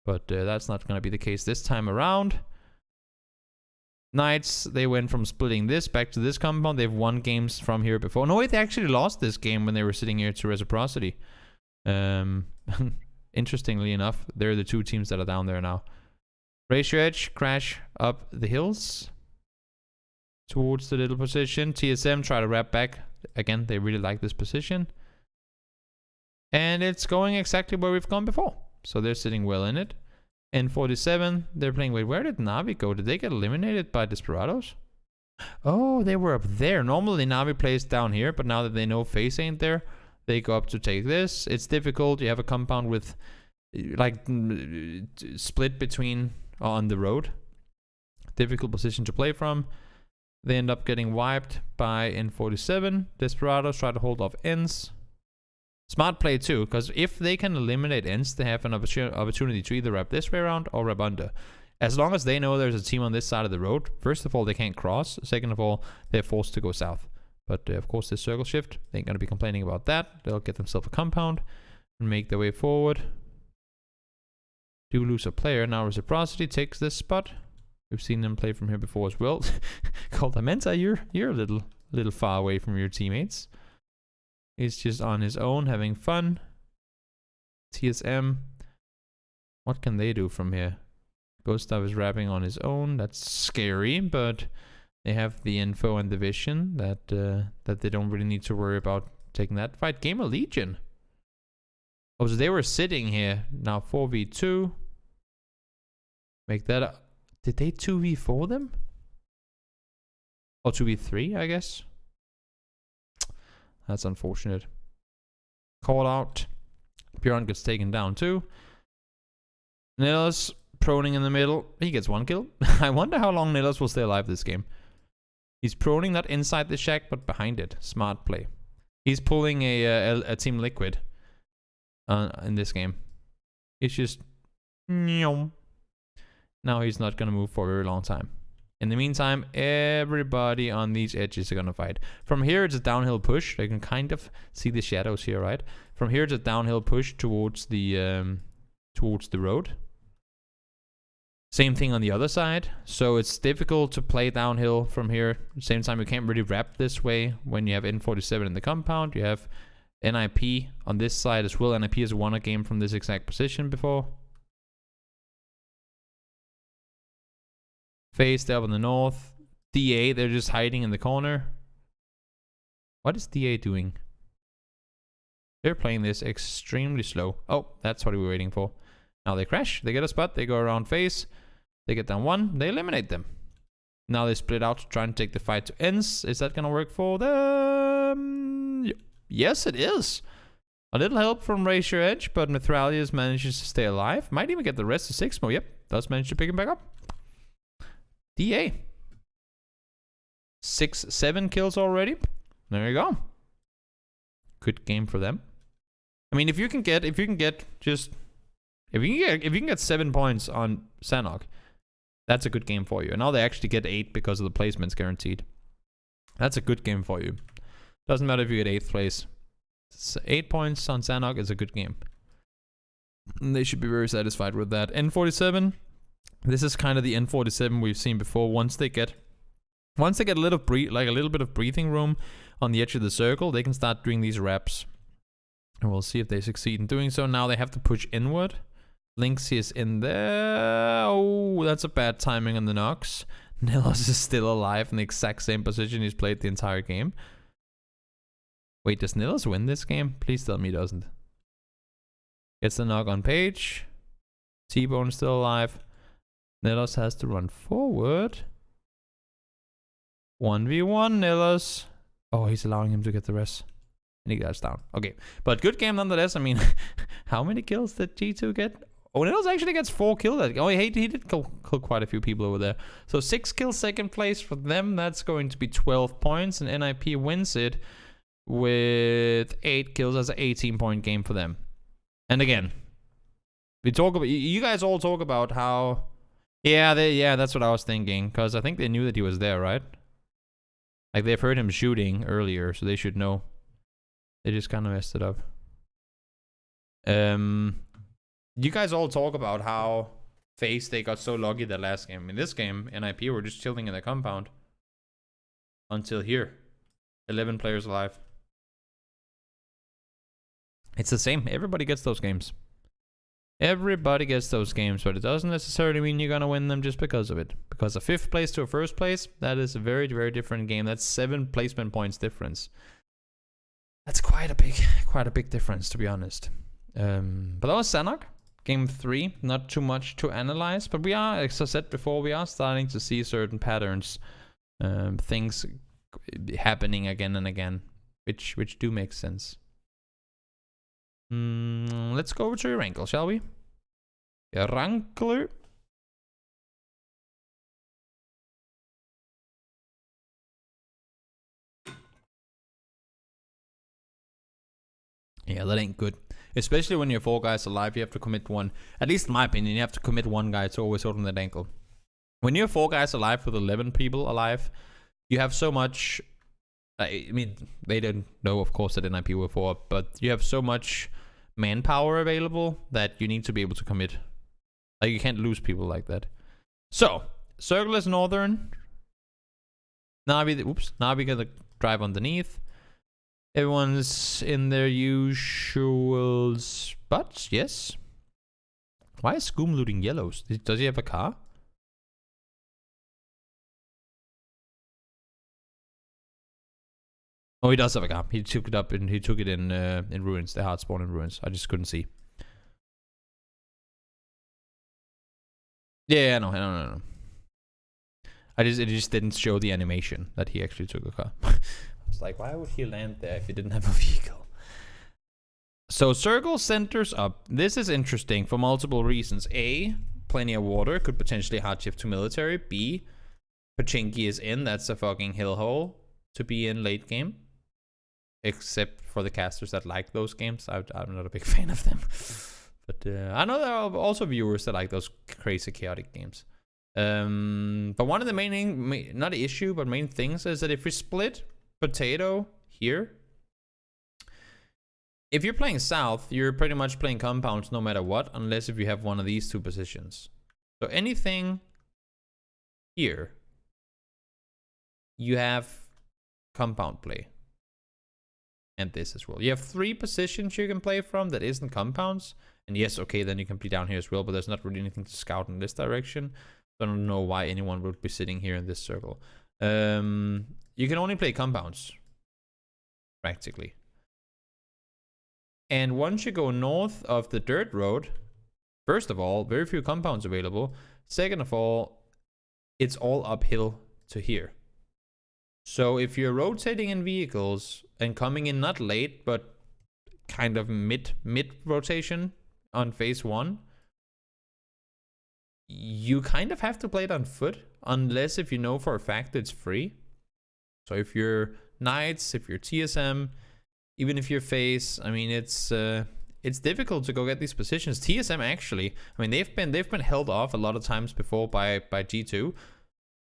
But that's not going to be the case this time around. Knights, they went from splitting this back to this compound. They've won games from here before. No, wait, they actually lost this game when they were sitting here to Reciprocity. Interestingly enough, they're the two teams that are down there now. Raise your edge, crash up the hills towards the little position. TSM try to wrap back. Again, they really like this position. And it's going exactly where we've gone before. So they're sitting well in it. N47, they're playing... Wait, where did Navi go? Did they get eliminated by Desperados? Oh, they were up there. Normally Navi plays down here, but now that they know FaZe ain't there, they go up to take this. It's difficult. You have a compound with... like split between on the road. Difficult position to play from. They end up getting wiped by N47. Desperados try to hold off ends. Smart play too, because if they can eliminate ends, they have an opportunity to either wrap this way around or wrap under. As long as they know there's a team on this side of the road, first of all, they can't cross. Second of all, they're forced to go south. But of course, this circle shift, they ain't going to be complaining about that. They'll get themselves a compound and make their way forward. Do lose a player. Now Reciprocity takes this spot. We've seen them play from here before as well. Coldamenta, you're a little far away from your teammates. He's just on his own, having fun. TSM. What can they do from here? Gustav is rapping on his own. That's scary, but they have the info and the vision that they don't really need to worry about taking that fight. Game of Legion. Oh, so they were sitting here. Now 4v2. Make that up. Did they 2v4 them? Or 2v3, I guess? That's unfortunate. Call out. Bjorn gets taken down too. Nillas proning in the middle. He gets one kill. I wonder how long Nillas will stay alive this game. He's proning not inside the shack, but behind it. Smart play. He's pulling a Team Liquid in this game. It's just... Now he's not going to move for a very long time. In the meantime, everybody on these edges are going to fight. From here, it's a downhill push. You can kind of see the shadows here, right? From here, it's a downhill push towards the road. Same thing on the other side. So it's difficult to play downhill from here. At the same time, you can't really wrap this way when you have N47 in the compound. You have NIP on this side as well. NIP has won a game from this exact position before. FaZe up in the north. DA, they're just hiding in the corner. What is DA doing? They're playing this extremely slow. Oh, that's what we were waiting for. Now they crash. They get a spot. They go around FaZe. They get down one. They eliminate them. Now they split out to try and take the fight to ends. Is that going to work for them? Yes, it is. A little help from Raise Your Edge, but Mithralius manages to stay alive. Might even get the rest of Sixmo. Yep, does manage to pick him back up. DA. 6-7 kills already. There you go. Good game for them. I mean, if you can get 7 points on Sanhok, that's a good game for you. And now they actually get 8 because of the placements guaranteed. That's a good game for you. Doesn't matter if you get 8th place. 8 points on Sanhok is a good game. And they should be very satisfied with that. N47. This is kind of the N47 we've seen before. Once they get a little bit of breathing room on the edge of the circle, they can start doing these reps. And we'll see if they succeed in doing so. Now they have to push inward. Lynx is in there. Oh, that's a bad timing on the Nox. Nillas is still alive in the exact same position he's played the entire game. Wait, does Nillas win this game? Please tell me he doesn't. Gets the knock on Page. T-Bone is still alive. Nillas has to run forward. 1v1 Nillas. Oh, he's allowing him to get the rest. And he gets down. Okay, but good game nonetheless. I mean, how many kills did G2 get? Oh, Nillas actually gets 4 kills. Oh, he did kill quite a few people over there. So 6 kills, second place for them. That's going to be 12 points. And NIP wins it with 8 kills. That's an 18-point game for them. And again, you guys all talk about how... Yeah, that's what I was thinking. Because I think they knew that he was there, right? Like, they've heard him shooting earlier, so they should know. They just kind of messed it up. You guys all talk about how FaZe, they got so lucky that last game. In this game, NIP were just chilling in the compound. Until here. 11 players alive. It's the same. Everybody gets those games. Everybody gets those games, but it doesn't necessarily mean you're gonna win them just because of it. Because a 5th place to a 1st place, that is a very, very different game. That's 7 placement points difference. That's quite a big difference, to be honest. But that was Sanhok. Game 3, not too much to analyze, but we are, as I said before, we are starting to see certain patterns, things happening again and again, which do make sense. Let's go over to Erangel, shall we? Erangel. Yeah, that ain't good. Especially when you're 4 guys alive, you have to commit one. At least in my opinion, you have to commit 1 guy to always hold on that ankle. When you're 4 guys alive with 11 people alive, you have so much... I mean, they didn't know, of course, that NIP were 4, but you have so much manpower available that you need to be able to commit. Like, you can't lose people like that. So, circle is northern. Navi gonna drive underneath. Everyone's in their usual spots, yes. Why is Scoom looting yellows? Does he have a car? Oh, he does have a car. He took it up and he took it in ruins. The hard spawn in ruins. I just couldn't see. Yeah, no. It just didn't show the animation that he actually took a car. I was like, why would he land there if he didn't have a vehicle? So circle centers up. This is interesting for multiple reasons. A, plenty of water, could potentially hard shift to military. B, Pachinki is in. That's a fucking hill hole to be in late game. Except for the casters that like those games. I'm not a big fan of them. But I know there are also viewers that like those crazy chaotic games. But one of the main, not the issue, but main things is that if we split potato here, if you're playing south, you're pretty much playing compounds no matter what, unless if you have one of these 2 positions. So anything here, you have compound play. And this as well. You have 3 positions you can play from that isn't compounds. And yes, okay, then you can be down here as well, but there's not really anything to scout in this direction. So I don't know why anyone would be sitting here in this circle. You can only play compounds, practically. And once you go north of the dirt road, first of all, very few compounds available. Second of all, it's all uphill to here. So if you're rotating in vehicles and coming in not late, but kind of mid rotation on phase 1, you kind of have to play it on foot, unless if you know for a fact it's free. So if you're Knights, if you're TSM, even if you're FaZe, I mean, it's difficult to go get these positions. TSM actually, I mean, they've been held off a lot of times before by G2.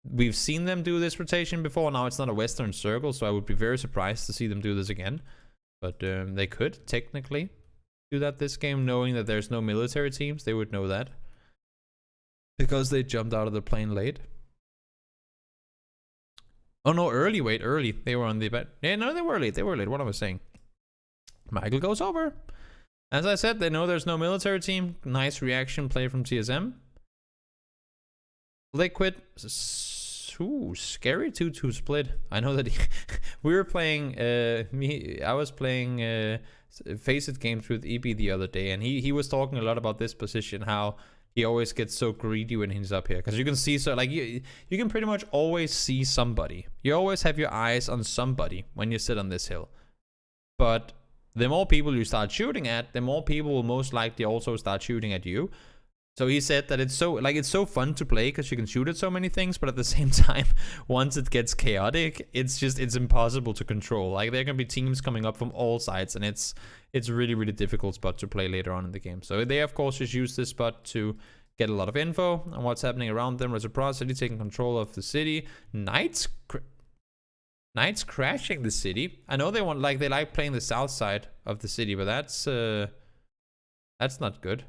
We've seen them do this rotation before. Now it's not a Western circle, so I would be very surprised to see them do this again. But they could technically do that this game, knowing that there's no military teams. They would know that because they jumped out of the plane late. Oh no, early. Wait, early. They were on the bed. Yeah, no, they were late. They were late. What am I saying? Michael goes over. As I said, they know there's no military team. Nice reaction play from TSM. Liquid. Ooh, scary 2-2 split. I know that we were playing. I was playing Faceit games with EB the other day, and he was talking a lot about this position. How he always gets so greedy when he's up here, because you can see, so like you can pretty much always see somebody. You always have your eyes on somebody when you sit on this hill. But the more people you start shooting at, the more people will most likely also start shooting at you. So he said that it's so fun to play because you can shoot at so many things, but at the same time, once it gets chaotic, it's impossible to control. Like, there can be teams coming up from all sides, and it's really, really difficult spot to play later on in the game. So they, of course, just use this spot to get a lot of info on what's happening around them. Reciprocity taking control of the city. Knights Knights crashing the city. I know they want they like playing the south side of the city, but that's not good.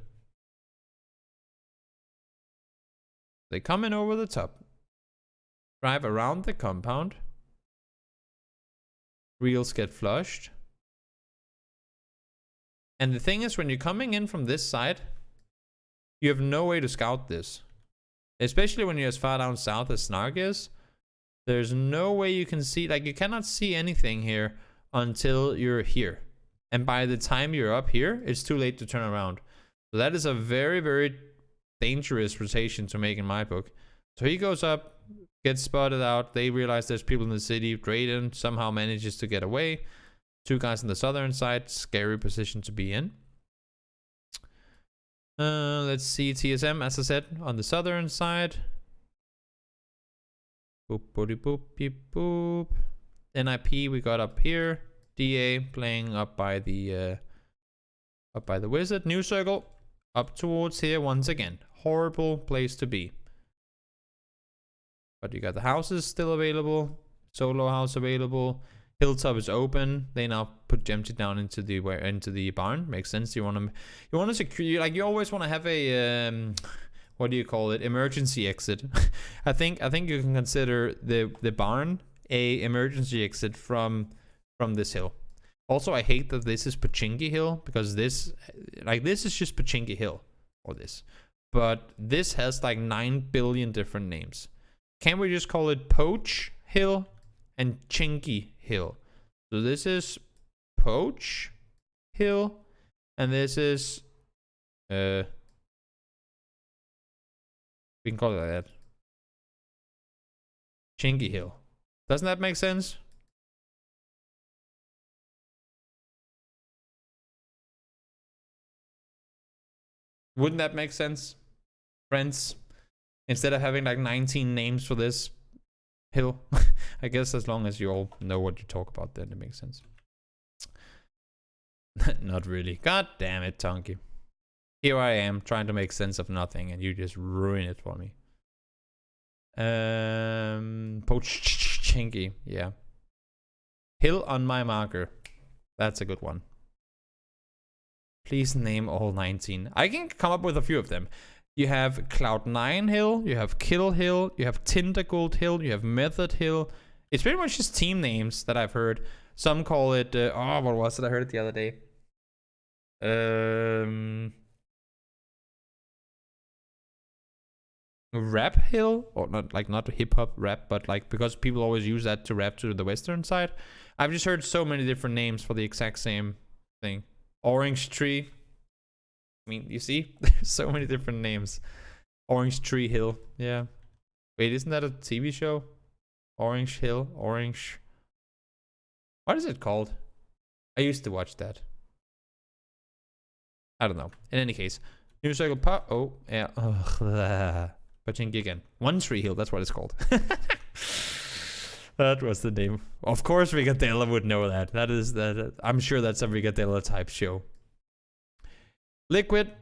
They come in over the top. Drive around the compound. Reels get flushed. And the thing is, when you're coming in from this side, you have no way to scout this. Especially when you're as far down south as Snark is. There's no way you can see, like, you cannot see anything here until you're here. And by the time you're up here, it's too late to turn around. So that is a very, very dangerous rotation to make in my book. So he goes up, gets spotted out. They realize there's people in the city. Drayden somehow manages to get away. 2 guys on the southern side. Scary position to be in. Let's see. TSM, as I said, on the southern side. Boop, boop, boop, beep, boop. NIP we got up here. DA playing up by the wizard. New circle up towards here once again. Horrible place to be. But you got the houses still available. Solo house available. Hilltop is open. They now put Gemty down into the barn. Makes sense. You want to secure, like, you always want to have a what do you call it? Emergency exit. I think you can consider the barn a emergency exit from this hill. Also, I hate that this is Pachinki Hill, because this is just Pachinki Hill, or this. But this has like 9 billion different names. Can't we just call it Poach Hill and Chinky Hill? So this is Poach Hill, and this is we can call it like that. Chinky Hill. Doesn't that make sense? Wouldn't that make sense, friends? Instead of having like 19 names for this hill. I guess as long as you all know what you talk about, then it makes sense. Not really. God damn it, Tonky. Here I am trying to make sense of nothing, and you just ruin it for me. Pochinki, yeah. Hill on my marker. That's a good one. Please name all 19. I can come up with a few of them. You have Cloud9 Hill, you have Kill Hill, you have Tindergold Hill, you have Method Hill. It's pretty much just team names that I've heard. Some call it, oh, what was it? I heard it the other day. Rap Hill, or not hip hop rap, but like, because people always use that to rap to the western side. I've just heard so many different names for the exact same thing. Orange Tree. I mean, you see, there's so many different names. Orange Tree Hill, yeah. Wait, isn't that a TV show? Orange Hill, Orange. What is it called? I used to watch that. I don't know. In any case, New Circle Pop. Oh, yeah. Ugh. Pachinki again. One Tree Hill, that's what it's called. That was the name. Of course, Rigatella would know that. That is that. I'm sure that's a Rigatella type show. Liquid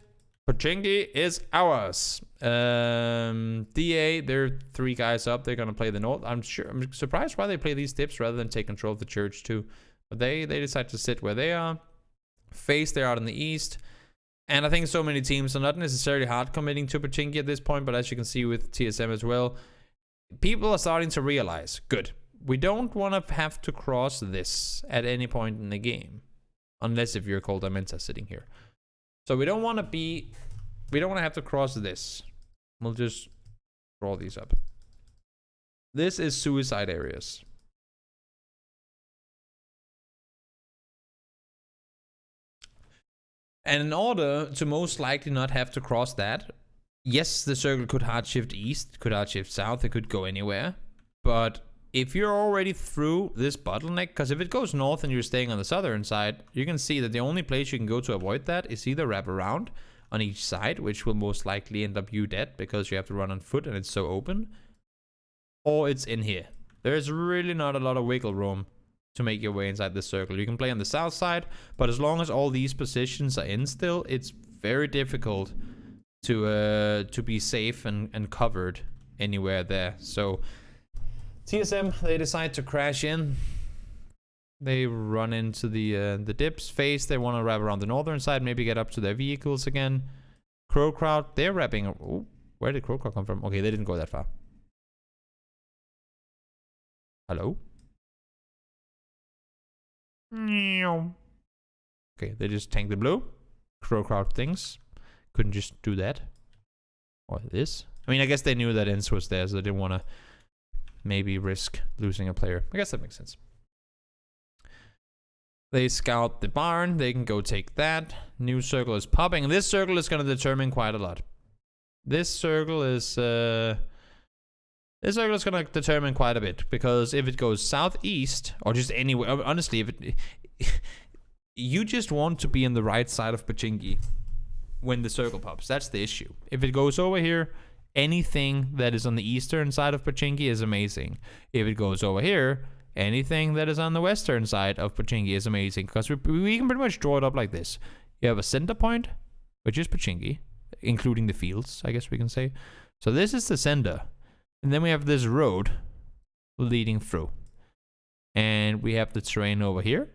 Pachinki is ours. DA, there are 3 guys up. They're gonna play the north. I'm surprised why they play these dips rather than take control of the church too. But they decide to sit where they are. Face, they're out in the east. And I think so many teams are not necessarily hard committing to Pachinki at this point, but as you can see with TSM as well, people are starting to realize, good, we don't want to have to cross this at any point in the game. Unless if you're Cold Dimensa sitting here. So we don't want to have to cross this. We'll just draw these up. This is suicide areas. And in order to most likely not have to cross that, yes, the circle could hard shift east, could hard shift south, it could go anywhere. But if you're already through this bottleneck, because if it goes north and you're staying on the southern side, you can see that the only place you can go to avoid that is either wrap around on each side, which will most likely end up you dead because you have to run on foot and it's so open, or it's in here. There's really not a lot of wiggle room to make your way inside this circle. You can play on the south side, but as long as all these positions are in still, it's very difficult to be safe and covered anywhere there. So TSM, they decide to crash in. They run into the dips phase. They want to wrap around the northern side, maybe get up to their vehicles again. Crow Crowd, they're wrapping. Oh, where did Crow Crowd come from? Okay, they didn't go that far. Hello? Okay, they just tanked the blue. Crow Crowd things. Couldn't just do that. Or this. I mean, I guess they knew that Ents was there, so they didn't want to maybe risk losing a player. I guess that makes sense. They scout the barn. They can go take that. New circle is popping. This circle is going to determine quite a lot. This circle is going to determine quite a bit, because if it goes southeast or just anywhere, honestly, if it you just want to be in the right side of Pochinki when the circle pops. That's the issue. If it goes over here, anything that is on the eastern side of Pochinki is amazing. If it goes over here, anything that is on the western side of Pochinki is amazing, because we can pretty much draw it up like this. You have a center point, which is Pochinki, including the fields, I guess we can say. So this is the center. And then we have this road leading through. And we have the terrain over here.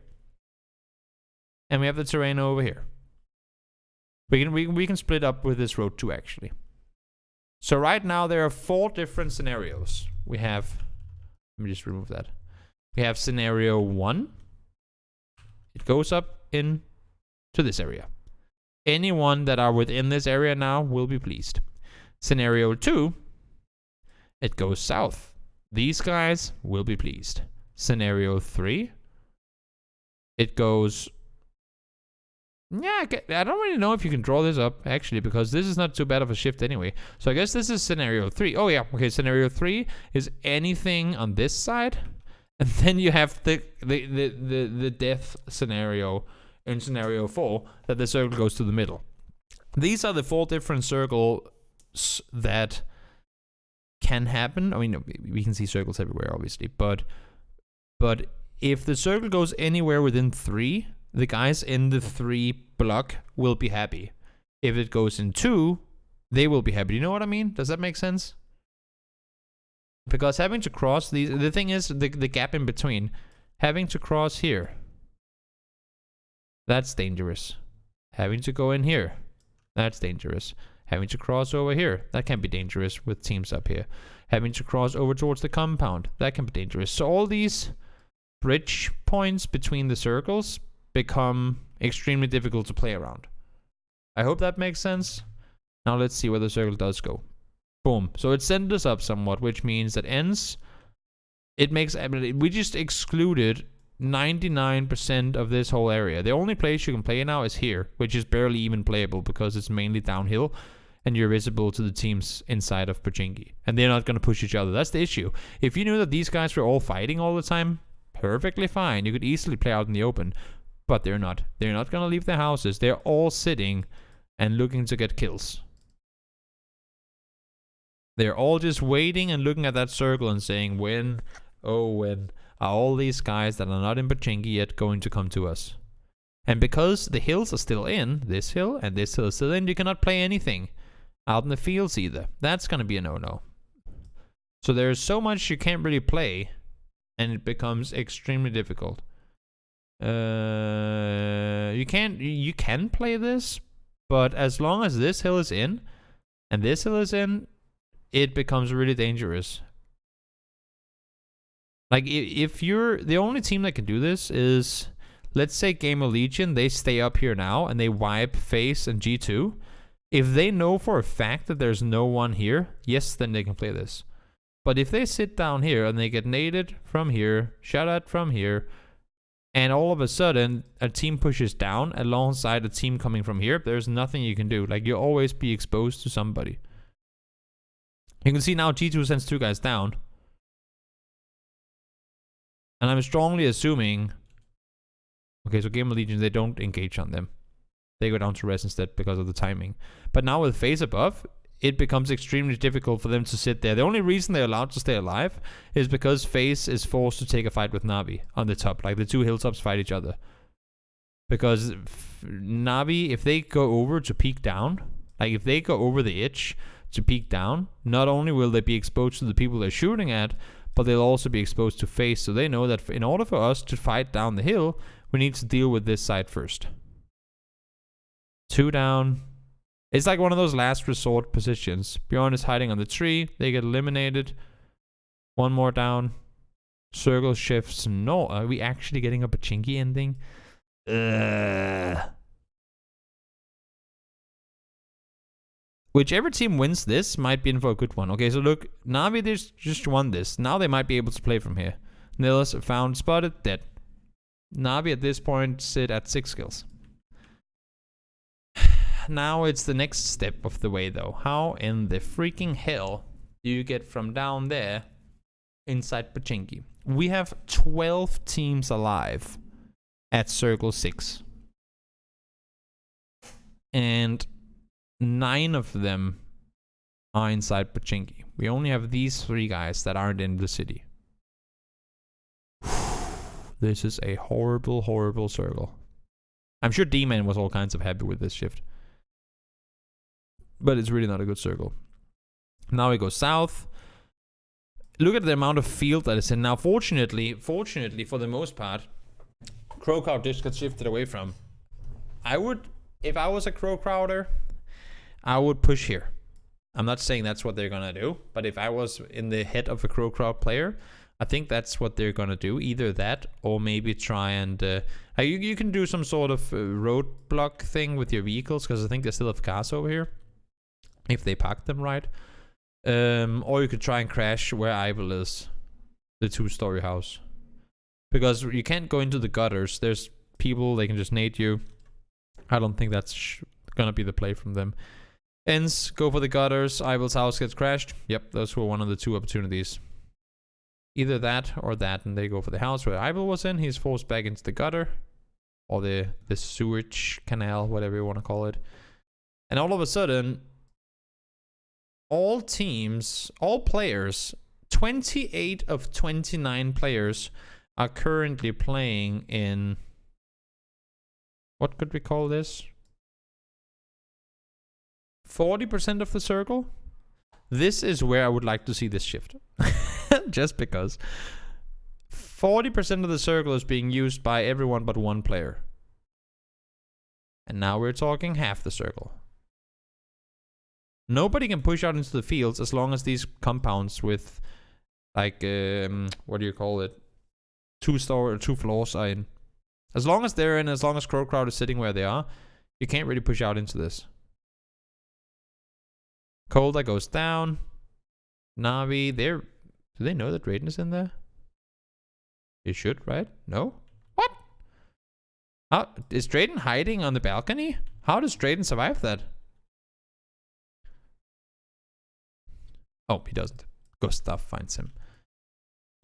And we have the terrain over here. We can split up with this road too, actually. So right now there are 4 different scenarios. We have, let me just remove that. We have scenario 1. It goes up in to this area. Anyone that are within this area now will be pleased. Scenario 2. It goes south. These guys will be pleased. Scenario 3. It goes... Yeah, I don't really know if you can draw this up, actually, because this is not too bad of a shift anyway. So I guess this is scenario 3. Oh, yeah. Okay, scenario 3 is anything on this side. And then you have the death scenario in scenario 4, that the circle goes to the middle. These are the 4 different circles that can happen. I mean, we can see circles everywhere, obviously, but if the circle goes anywhere within 3, the guys in the 3 block will be happy. If it goes in 2, they will be happy. You know what I mean? Does that make sense? Because having to cross these, the thing is, the gap in between, having to cross here, that's dangerous. Having to go in here, that's dangerous. Having to cross over here, that can be dangerous with teams up here. Having to cross over towards the compound, that can be dangerous. So all these bridge points between the circles become extremely difficult to play around. I hope that makes sense. Now let's see where the circle does go. Boom. So it centers up somewhat, which means that ends. It makes, I mean, we just excluded 99% of this whole area. The only place you can play now is here, which is barely even playable because it's mainly downhill and you're visible to the teams inside of Pochinki. And they're not going to push each other. That's the issue. If you knew that these guys were all fighting all the time, perfectly fine. You could easily play out in the open. But they're not. They're not going to leave their houses. They're all sitting and looking to get kills. They're all just waiting and looking at that circle and saying, when, oh when, are all these guys that are not in Pochinki yet going to come to us? And because the hills are still in, this hill and this hill is still in, you cannot play anything out in the fields either. That's going to be a no-no. So there's so much you can't really play, and it becomes extremely difficult. You can play this, but as long as this hill is in and this hill is in, it becomes really dangerous. Like, if you're the only team that can do this is, let's say Game of Legion, they stay up here now and they wipe Face and G2. If they know for a fact that there's no one here, yes, then they can play this. But if they sit down here and they get naded from here, shot at from here, and all of a sudden a team pushes down alongside a team coming from here, there's nothing you can do. Like, you'll always be exposed to somebody. You can see now G2 sends 2 guys down. And I'm strongly assuming... Okay, so Game of Legion, they don't engage on them. They go down to res instead because of the timing. But now with Face above, it becomes extremely difficult for them to sit there. The only reason they're allowed to stay alive is because Face is forced to take a fight with Navi on the top. Like, the 2 hilltops fight each other. Because Navi, if they go over to peek down, like if they go over the itch to peek down, not only will they be exposed to the people they're shooting at, but they'll also be exposed to phase, so they know that in order for us to fight down the hill, we need to deal with this side first. 2 down. It's like one of those last resort positions. Bjorn is hiding on the tree. They get eliminated. 1 more down. Circle shifts. No, are we actually getting a Pachinki ending? Whichever team wins this might be in for a good one. Okay, so look, Navi just won this. Now they might be able to play from here. Nils found, spotted, dead. Navi at this point sit at 6 kills. Now it's the next step of the way though. How in the freaking hell do you get from down there inside Pachinki? We have 12 teams alive at circle 6. And 9 of them are inside Pachinki. We only have these 3 guys that aren't in the city. This is a horrible, horrible circle. I'm sure D-Man was all kinds of happy with this shift. But it's really not a good circle. Now we go south. Look at the amount of field that is in. Now, fortunately, for the most part, Crow Crowd just got shifted away from. I would, if I was a Crow Crowder, I would push here. I'm not saying that's what they're gonna do, but if I was in the head of a Crow Crowd player, I think that's what they're gonna do. Either that, or maybe try and you can do some sort of roadblock thing with your vehicles, because I think they still have cars over here, if they park them right. Or you could try and crash where Eivel is, the 2-story house, because you can't go into the gutters. There's people, they can just nade you. I don't think that's gonna be the play from them. Ends, go for the gutters. Eivel's house gets crashed. Yep, those were one of the 2 opportunities. Either that or that, and they go for the house where Eivel was in. He's forced back into the gutter, or the sewage canal, whatever you want to call it. And all of a sudden, all teams, all players, 28 of 29 players are currently playing in, what could we call this? 40% of the circle? This is where I would like to see this shift. Just because 40% of the circle is being used by everyone but 1 player. And now we're talking half the circle. Nobody can push out into the fields as long as these compounds with, like, what do you call it? 2 floors are in. As long as they're in, as long as Crow Crowd is sitting where they are, you can't really push out into this. Colda goes down. Navi, do they know that Raiden is in there? It should, right? No? What? How is Drayden hiding on the balcony? How does Drayden survive that? Oh, he doesn't. Gustav finds him.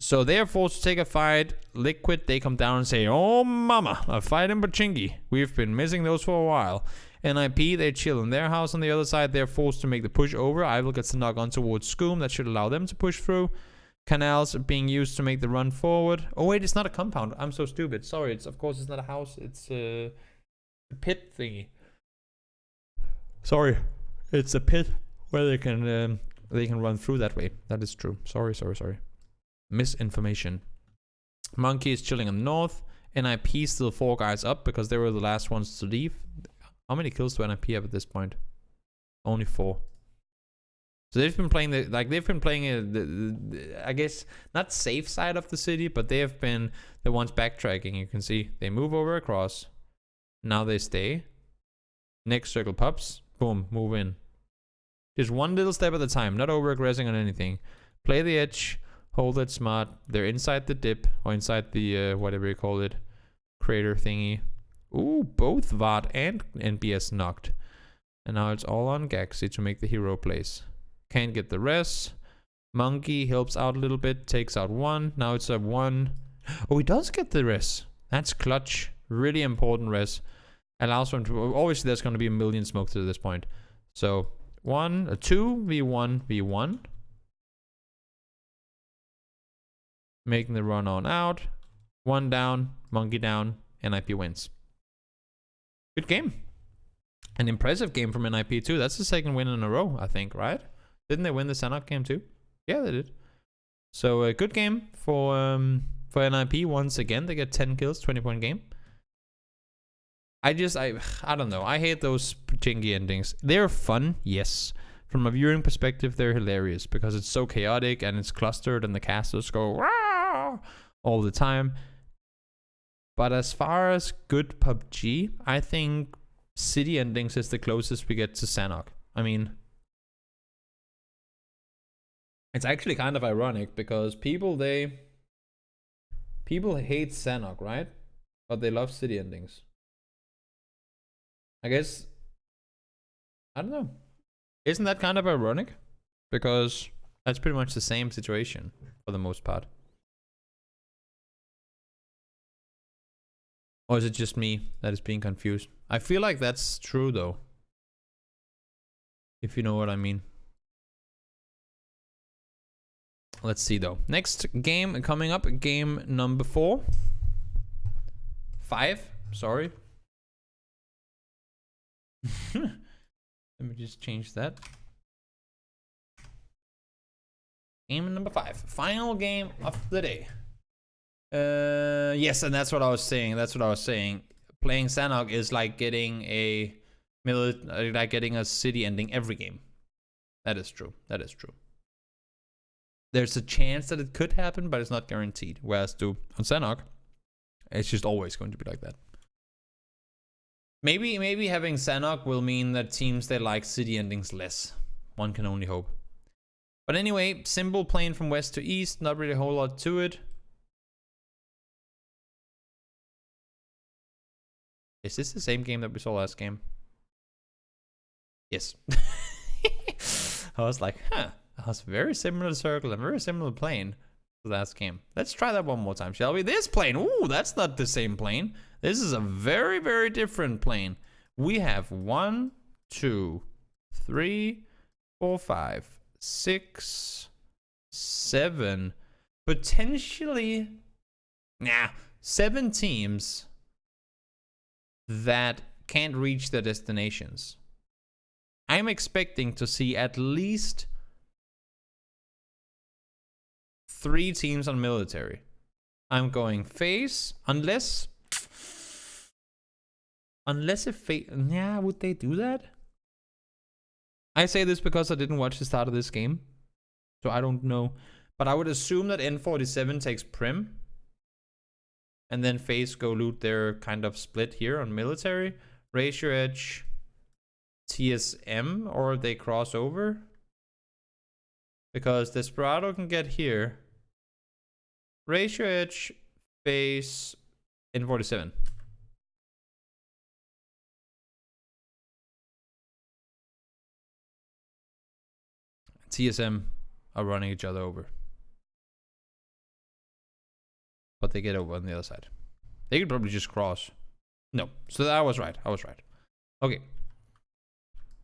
So they are forced to take a fight. Liquid, they come down and say, "Oh mama, a fight in Pachinki. We've been missing those for a while." NIP, they chill in their house on the other side. They're forced to make the push over. Eivel gets to knock on towards Scoom. That should allow them to push through. Canals are being used to make the run forward. Oh wait, it's not a compound. I'm so stupid. Sorry, of course it's not a house. It's a pit thingy. Sorry, it's a pit where they can run through that way. That is true. Sorry. Misinformation. Monkey is chilling in the north. NIP still 4 guys up because they were the last ones to leave. How many kills do NIP have at this point? Only 4. So they've been playing I guess not safe side of the city, but they have been the ones backtracking. You can see they move over across. Now they stay. Next circle pops. Boom, move in. Just one little step at a time, not over aggressing on anything. Play the edge, hold it smart. They're inside the dip, or inside the whatever you call it, crater thingy. Ooh, both VOD and NBS knocked. And now it's all on Gaxi to make the hero plays. Can't get the res. Monkey helps out a little bit, takes out 1. Now it's a 1. Oh, he does get the res. That's clutch. Really important res. Allows him to, obviously there's going to be a million smokes at this point. So 2 v1 v1. Making the run on out. 1 down, Monkey down, NIP wins. Good game. An impressive game from NIP too. That's the 2nd win in a row, I think, right? Didn't they win the Sanhok game too? Yeah, they did. So a good game for NIP once again. They get 10 kills, 20-point game. I don't know. I hate those Pachinki endings. They're fun, yes. From a viewing perspective, they're hilarious because it's so chaotic and it's clustered and the casters go Wah! All the time. But as far as good PUBG, I think city endings is the closest we get to Sanhok. I mean, it's actually kind of ironic because people hate Sanhok, right? But they love city endings. I guess, I don't know. Isn't that kind of ironic? Because that's pretty much the same situation for the most part. Or is it just me that is being confused? I feel like that's true though. If you know what I mean. Let's see though. Next game coming up, game number 5. Sorry. Let me just change that. Game number 5. Final game of the day. Yes, and that's what I was saying. Playing Sanhok is like getting a city ending every game. That is true. There's a chance that it could happen, but it's not guaranteed. Whereas on Sanhok, it's just always going to be like that. Maybe having Sanhok will mean that teams that like city endings less. One can only hope. But anyway, simple playing from west to east. Not really a whole lot to it. Is this the same game that we saw last game? Yes. I was like, huh. That was very similar to circle and very similar plane to the last game. Let's try that one more time, shall we? This plane. Ooh, that's not the same plane. This is a very, very different plane. We have 1, 2, 3, 4, 5, 6, 7, potentially, 7 teams that can't reach their destinations. I'm expecting to see at least 3 teams on military. I'm going face, unless if face, yeah, would they do that? I say this because I didn't watch the start of this game, so I don't know. But I would assume that N47 takes Prim, and then face go loot their kind of split here on military. Ratio Edge, TSM, or they cross over. Because Desperado can get here. Ratio Edge, face, N47. TSM are running each other over. But they get over on the other side. They could probably just cross. No. So I was right. Okay.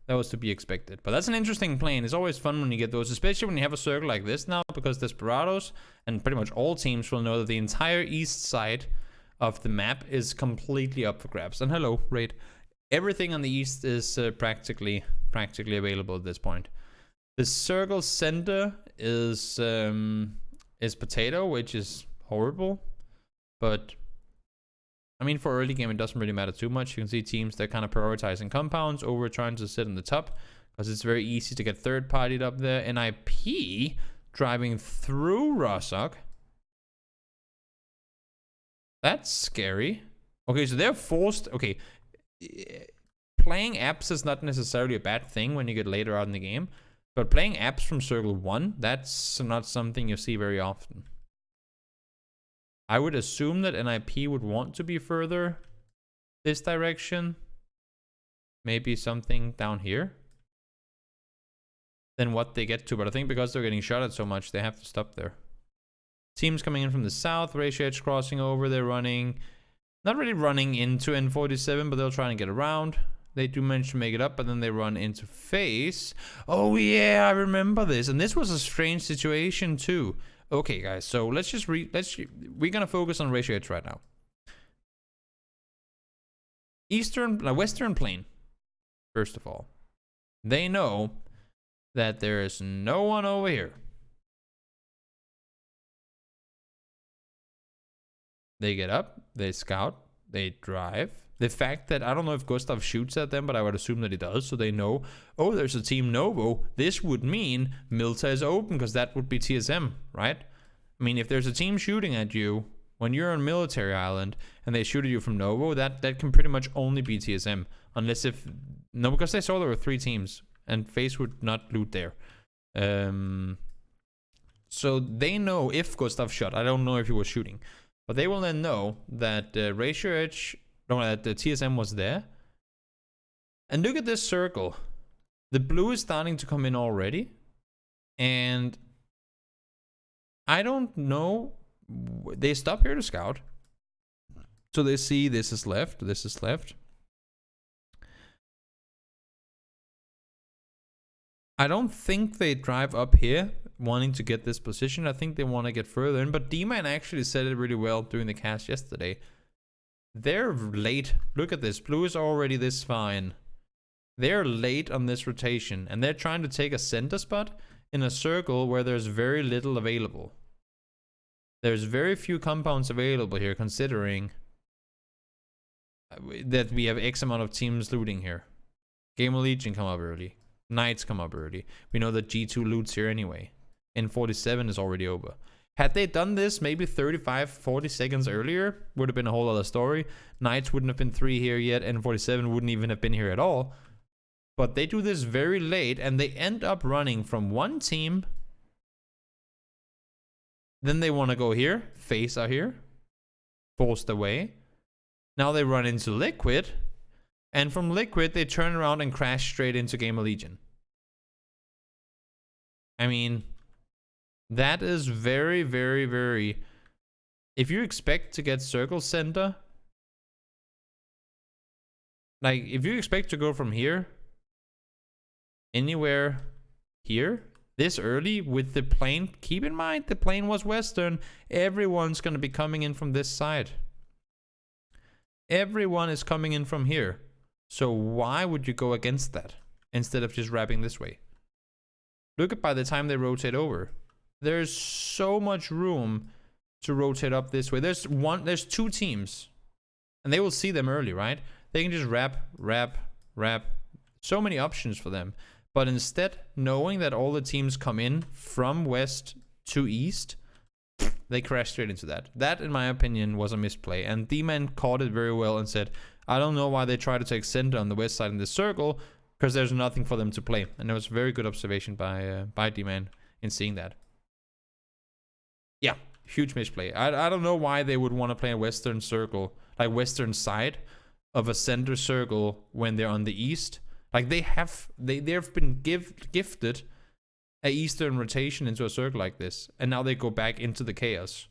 That was to be expected. But that's an interesting plane. It's always fun when you get those, especially when you have a circle like this now, because Desperados and pretty much all teams will know that the entire east side of the map is completely up for grabs. And hello, Raid. Everything on the east is practically available at this point. The circle center is potato, which is horrible. But I mean, for early game, it doesn't really matter too much. You can see teams that kind of prioritizing compounds over trying to sit on the top, because it's very easy to get third-partied up there. NIP driving through Rosok. That's scary. Okay, so they're forced. Okay, playing apps is not necessarily a bad thing when you get later out in the game, but playing apps from Circle 1, that's not something you see very often. I would assume that NIP would want to be further this direction. Maybe something down here than what they get to. But I think because they're getting shot at so much, they have to stop there. Teams coming in from the south. Ratio Edge crossing over. They're running. Not really running into N47, but they're trying to get around. They do manage to make it up, but then they run into face. Oh yeah, I remember this. And this was a strange situation too. Okay, guys, so we're gonna focus on Ratio Edge right now. Western Plain, first of all. They know that there is no one over here. They get up, they scout, they drive. The fact that, I don't know if Gustav shoots at them, but I would assume that he does, so they know, oh, there's a Team Novo. This would mean Milta is open, because that would be TSM, right? I mean, if there's a team shooting at you when you're on Military Island and they shoot at you from Novo, that can pretty much only be TSM. Unless if... No, because they saw there were 3 teams, and FaZe would not loot there. So they know if Gustav shot. I don't know if he was shooting. But they will then know that Ratio Edge... No, that the TSM was there. And look at this circle. The blue is starting to come in already. And... I don't know. They stop here to scout. So they see this is left, this is left. I don't think they drive up here wanting to get this position. I think they want to get further in. But D-Man actually said it really well during the cast yesterday. They're late. Look at this. Blue is already this far in. They're late on this rotation. And they're trying to take a center spot in a circle where there's very little available. There's very few compounds available here, considering that we have X amount of teams looting here. Gamer Legion come up early. Knights come up early. We know that G2 loots here anyway. And 47 is already over. Had they done this maybe 35, 40 seconds earlier, would have been a whole other story. Knights wouldn't have been 3 here yet, and 47 wouldn't even have been here at all. But they do this very late, and they end up running from one team. Then they want to go here. FaZe are here. Forced away. Now they run into Liquid. And from Liquid, they turn around and crash straight into Gamer Legion. I mean, that is very, very, very... If you expect to get Circle Center... Like, if you expect to go from here... Anywhere here... This early with the plane... Keep in mind, the plane was Western. Everyone's going to be coming in from this side. Everyone is coming in from here. So why would you go against that? Instead of just wrapping this way. Look at by the time they rotate over. There's so much room to rotate up this way. There's 2 teams. And they will see them early, right? They can just wrap. So many options for them. But instead, knowing that all the teams come in from west to east, they crash straight into that. That, in my opinion, was a misplay. And D-Man caught it very well and said, I don't know why they try to take center on the west side in this circle, because there's nothing for them to play. And it was a very good observation by D-Man in seeing that. Yeah, huge misplay. I don't know why they would want to play a western circle, like western side of a center circle when they're on the east. Like they've been gifted a eastern rotation into a circle like this, and now they go back into the chaos.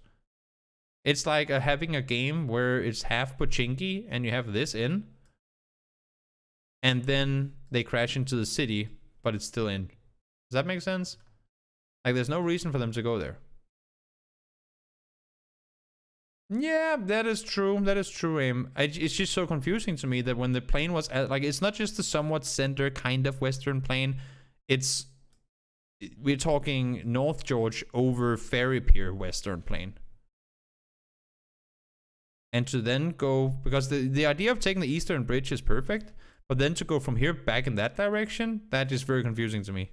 It's like having a game where it's half Pochinki and you have this in, and then they crash into the city, but it's still in. Does that make sense? Like there's no reason for them to go there. Yeah, that is true. That is true, Aim. It's just so confusing to me that when the plane was like, it's not just the somewhat center kind of western plane. We're talking North George over Ferry Pier western plane. And to then go, because the idea of taking the eastern bridge is perfect, but then to go from here back in that direction, that is very confusing to me.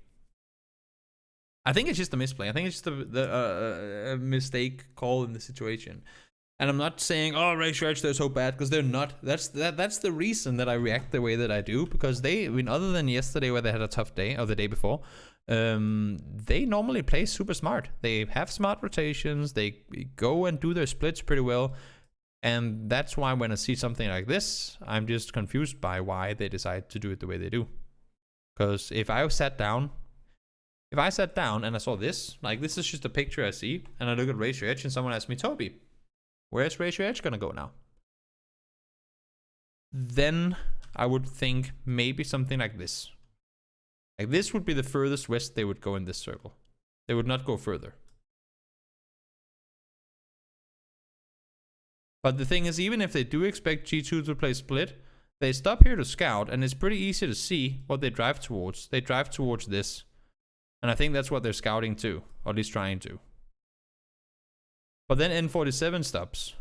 I think it's just a misplay. I think it's just a mistake call in the situation. And I'm not saying, oh, Ratio Edge, they're so bad, because they're not. That's the reason that I react the way that I do, because I mean, other than yesterday where they had a tough day, or the day before, they normally play super smart. They have smart rotations, they go and do their splits pretty well, and that's why when I see something like this, I'm just confused by why they decide to do it the way they do. Because if I sat down and I saw this, like this is just a picture I see, and I look at Ratio Edge and someone asks me, Toby, where's Ratio Edge gonna go now? Then I would think maybe something like this. Like this would be the furthest west they would go in this circle. They would not go further. But the thing is, even if they do expect G2 to play split, they stop here to scout, and it's pretty easy to see what they drive towards. They drive towards this. And I think that's what they're scouting to, or at least trying to. But then N47 stops.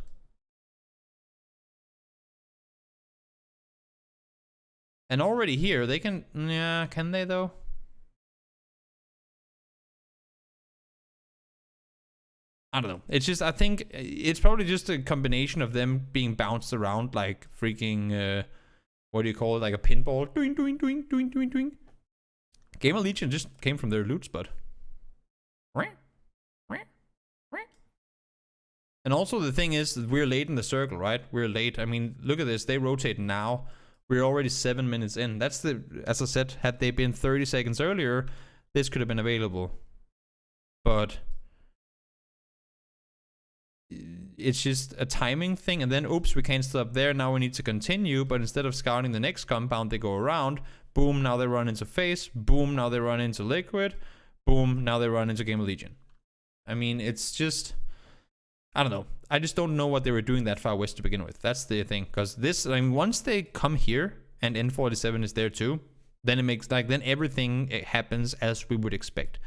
And already here, they can... Yeah, can they though? I don't know. It's just, I think it's probably just a combination of them being bounced around like freaking, what do you call it? Like a pinball. Doing, doing, doing, doing, doing, doing. Gamer Legion just came from their loot spot. And also the thing is that we're late in the circle, right? We're late. I mean, look at this. They rotate now. We're already 7 minutes in. That's the, as I said, had they been 30 seconds earlier, this could have been available. But it's just a timing thing, and then oops, we can't stop there, now we need to continue, but instead of scouting the next compound, they go around, boom, now they run into face, boom, now they run into liquid, boom, now they run into Gamer Legion. I mean, it's just, I don't know, I just don't know what they were doing that far west to begin with. That's the thing, because this, I mean, once they come here and N47 is there too, then it makes like, then everything happens as we would expect.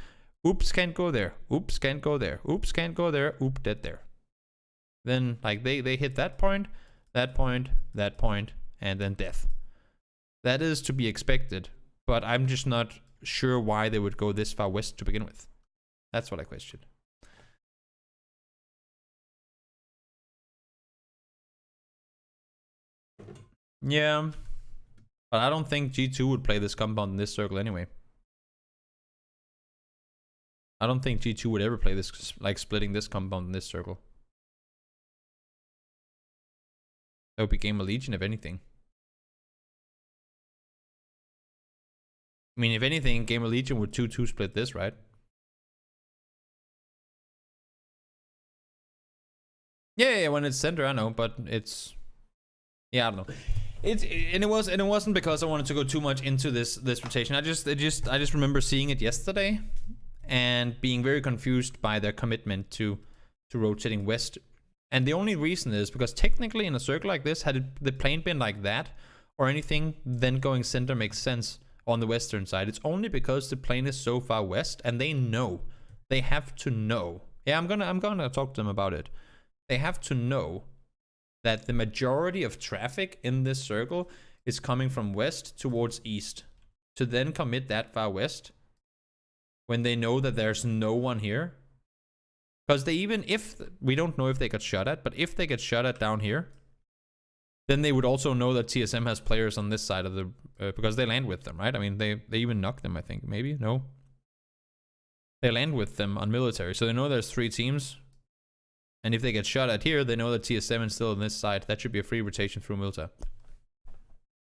Oops, can't go there, oops, can't go there, oops, can't go there, oop, dead there. Then like they hit that point, that point, that point, and then death. That is to be expected, but I'm just not sure why they would go this far west to begin with. That's what I question. Yeah, but I don't think G2 would play this compound in this circle anyway. I don't think G2 would ever play this, like splitting this compound in this circle. That would be Gamer Legion, if anything. I mean, if anything, Gamer Legion would 2-2 split this, right? Yeah, when it's center, I know, but it's... Yeah, I don't know. It wasn't because I wanted to go too much into this rotation. I just remember seeing it yesterday and being very confused by their commitment to rotating west. And the only reason is because technically in a circle like this, had the plane been like that or anything, then going center makes sense on the western side. It's only because the plane is so far west and they know, they have to know. Yeah, I'm gonna talk to them about it. They have to know that the majority of traffic in this circle is coming from west towards east. To then commit that far west when they know that there's no one here. Because they even, if, we don't know if they got shot at, but if they get shot at down here, then they would also know that TSM has players on this side of the, because they land with them, right? I mean, they even knock them, I think, maybe, no? They land with them on military, so they know there's 3 teams. And if they get shot at here, they know that TS7 is still on this side. That should be a free rotation through Milta.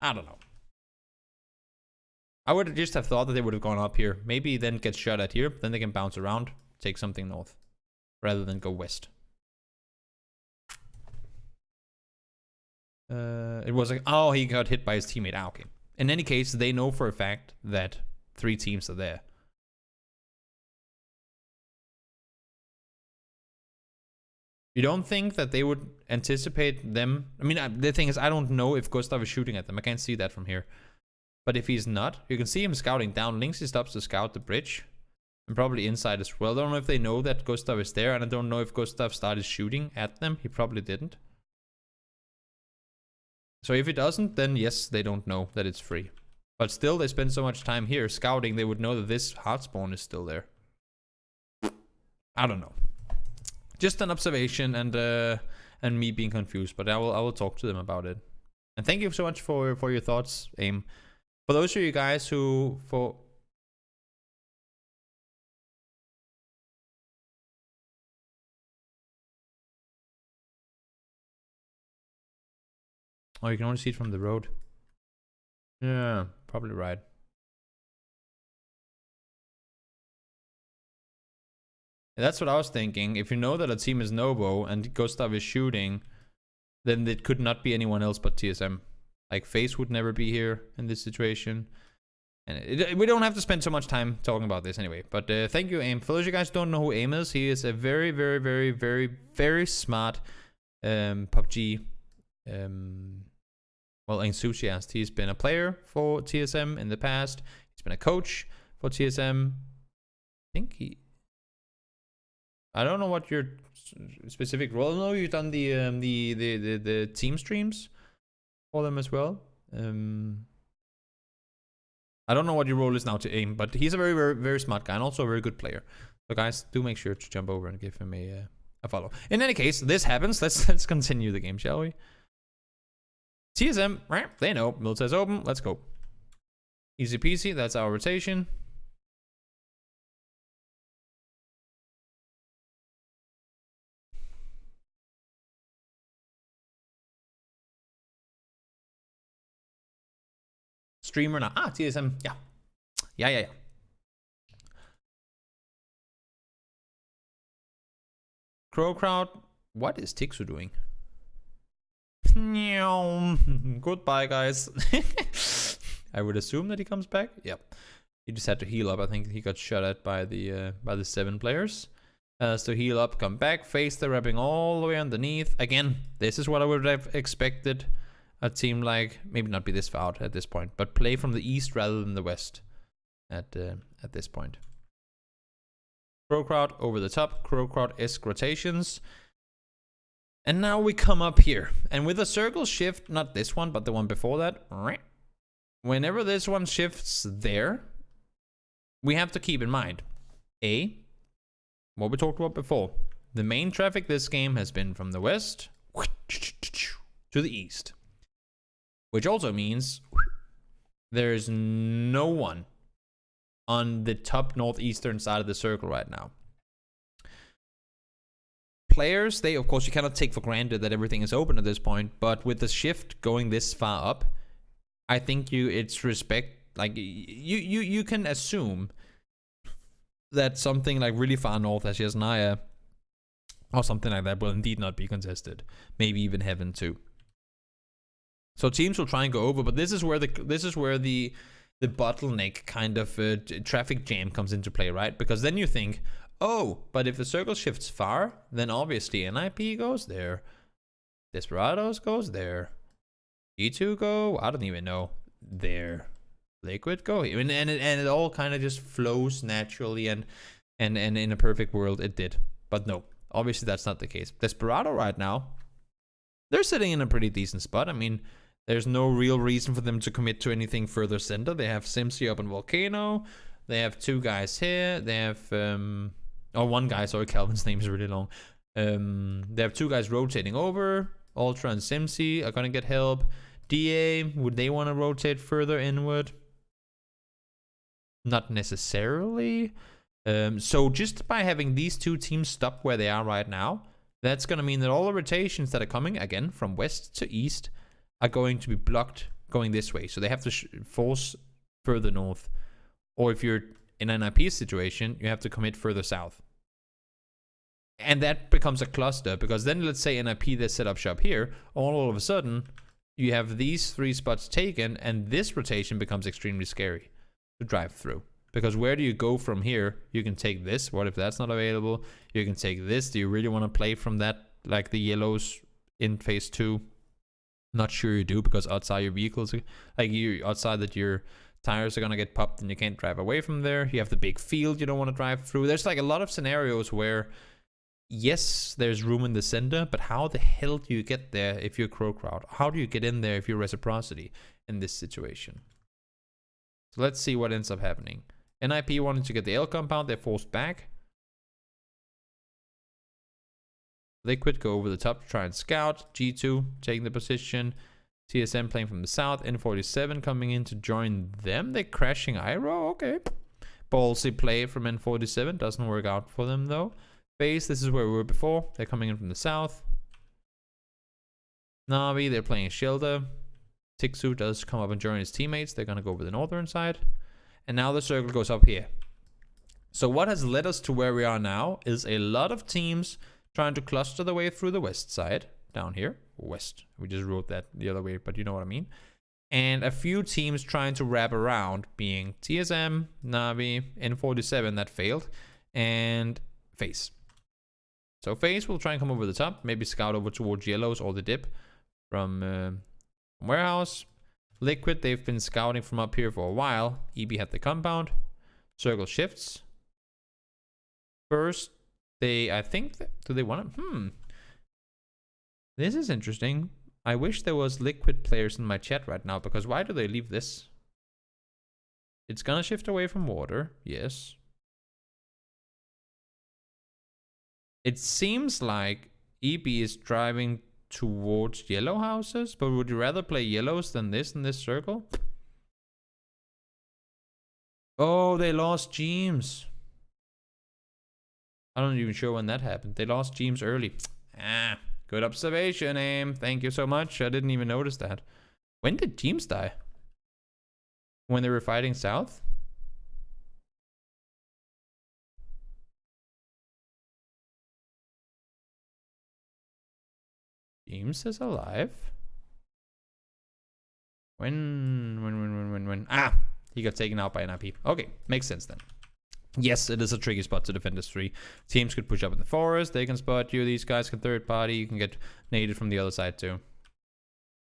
I don't know. I would just have thought that they would have gone up here. Maybe then get shot at here, then they can bounce around, take something north, rather than go west. It was like, oh, he got hit by his teammate. Ah, okay. In any case, they know for a fact that 3 teams are there. You don't think that they would anticipate them? I mean, the thing is, I don't know if Gustav is shooting at them. I can't see that from here. But if he's not, you can see him scouting down. Links, he stops to scout the bridge. And probably inside as well. I don't know if they know that Gustav is there. And I don't know if Gustav started shooting at them. He probably didn't. So if he doesn't, then yes, they don't know that it's free. But still, they spend so much time here scouting, they would know that this hard spawn is still there. I don't know. Just an observation and me being confused, but I will talk to them about it. And thank you so much for your thoughts, Aim. For those of you guys who oh, you can only see it from the road. Yeah, probably right. That's what I was thinking. If you know that a team is Novo and Gustav is shooting, then it could not be anyone else but TSM. Like, FaZe would never be here in this situation. And we don't have to spend so much time talking about this anyway. But thank you, Aim. For those of you guys who don't know who Aim is, he is a very, very, very, very, very smart PUBG well, enthusiast. He's been a player for TSM in the past. He's been a coach for TSM. I think I don't know what your specific role. I know you've done the team streams for them as well. I don't know what your role is now to aim, but he's a very, very, very smart guy and also a very good player. So guys, do make sure to jump over and give him a follow. In any case, this happens. Let's continue the game, shall we? TSM, right? They know. Milita's open. Let's go. Easy peasy. That's our rotation. Streamer now. Ah, TSM. Yeah. Yeah. Crow crowd. What is Tixu doing? Goodbye, guys. I would assume that he comes back. Yep. He just had to heal up. I think he got shot at by the 7 players. So heal up, come back, face the wrapping all the way underneath. Again, this is what I would have expected. A team like, maybe not be this far out at this point, but play from the east rather than the west at this point. Crow crowd over the top. Crow crowd-esque rotations. And now we come up here. And with a circle shift, not this one, but the one before that. Whenever this one shifts there, we have to keep in mind, what we talked about before. The main traffic this game has been from the west to the east. Which also means there's no one on the top northeastern side of the circle right now. Players, they, of course, you cannot take for granted that everything is open at this point, but with the shift going this far up, I think it's respect, like, you can assume that something like really far north as Yasnaya or something like that will indeed not be contested. Maybe even Heaven too. So teams will try and go over, but this is where the bottleneck kind of traffic jam comes into play, right? Because then you think, oh, but if the circle shifts far, then obviously NIP goes there, Desperados goes there, G2 go, I don't even know, there, Liquid go, and it all kind of just flows naturally, and in a perfect world it did. But no, obviously that's not the case. Desperado right now, they're sitting in a pretty decent spot. I mean, there's no real reason for them to commit to anything further center. They have Simsi up on Volcano. They have 2 guys here. They have, one guy, sorry, Calvin's name is really long. They have 2 guys rotating over. Ultra and Simsi are going to get help. DA, would they want to rotate further inward? Not necessarily. So just by having these 2 teams stop where they are right now, that's going to mean that all the rotations that are coming, again, from west to east, are going to be blocked going this way. So they have to force further north. Or if you're in an IP situation, you have to commit further south. And that becomes a cluster, because then let's say NIP, they set up shop here, all of a sudden, you have these 3 spots taken, and this rotation becomes extremely scary to drive through. Because where do you go from here? You can take this. What if that's not available? You can take this. Do you really want to play from that, like the yellows in phase 2? Not sure you do, because outside your vehicles, like outside that your tires are gonna get popped and you can't drive away from there. You have the big field you don't want to drive through. There's like a lot of scenarios where, yes, there's room in the center, but how the hell do you get there if you're Crow Crowd? How do you get in there if you're Reciprocity in this situation? So let's see what ends up happening. NIP wanted to get the L compound, they're forced back. Liquid go over the top to try and scout. G2 taking the position. TSM playing from the south. N47 coming in to join them. They're crashing Iroh. Okay. Ballsy play from N47. Doesn't work out for them though. Base, this is where we were before. They're coming in from the south. Navi, they're playing Shelter. Tixu does come up and join his teammates. They're going to go over the northern side. And now the circle goes up here. So what has led us to where we are now is a lot of teams trying to cluster the way through the west side. Down here. West. We just wrote that the other way, but you know what I mean. And a few teams trying to wrap around, being TSM, Navi, N47 that failed, and FaZe. So FaZe will try and come over the top. Maybe scout over towards yellows or the dip from warehouse. Liquid, they've been scouting from up here for a while. EB had the compound. Circle shifts. First, I think, do they want to? This is interesting. I wish there was Liquid players in my chat right now, because why do they leave this? It's gonna shift away from water, yes. It seems like EB is driving towards yellow houses, but would you rather play yellows than this in this circle? Oh, they lost James. I'm not even sure when that happened. They lost James early. Ah, good observation, Aim. Thank you so much. I didn't even notice that. When did James die? When they were fighting south? James is alive. When? Ah, he got taken out by an IP. Okay, makes sense then. Yes, it is a tricky spot to defend this 3. Teams could push up in the forest. They can spot you. These guys can third party. You can get naded from the other side too.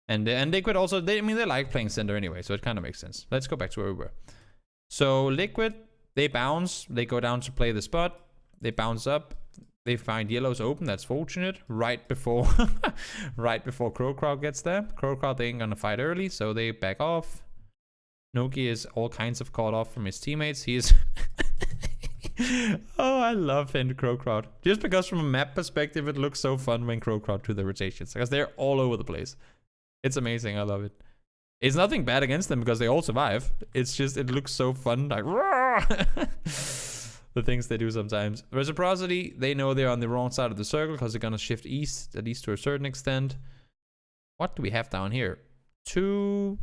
And they could also, I mean, they like playing center anyway, so it kind of makes sense. Let's go back to where we were. So Liquid, they bounce. They go down to play the spot. They bounce up. They find yellows open. That's fortunate. Right before Crow Crowd gets there. Crow Crowd, they ain't gonna fight early, so they back off. Noki is all kinds of caught off from his teammates. He is... Oh, I love Crow Crowd. Just because from a map perspective, it looks so fun when Crow Crowd do the rotations. Because they're all over the place. It's amazing. I love it. It's nothing bad against them because they all survive. It's just, it looks so fun. Like, the things they do sometimes. Reciprocity, they know they're on the wrong side of the circle because they're going to shift east, at least to a certain extent. What do we have down here? 2,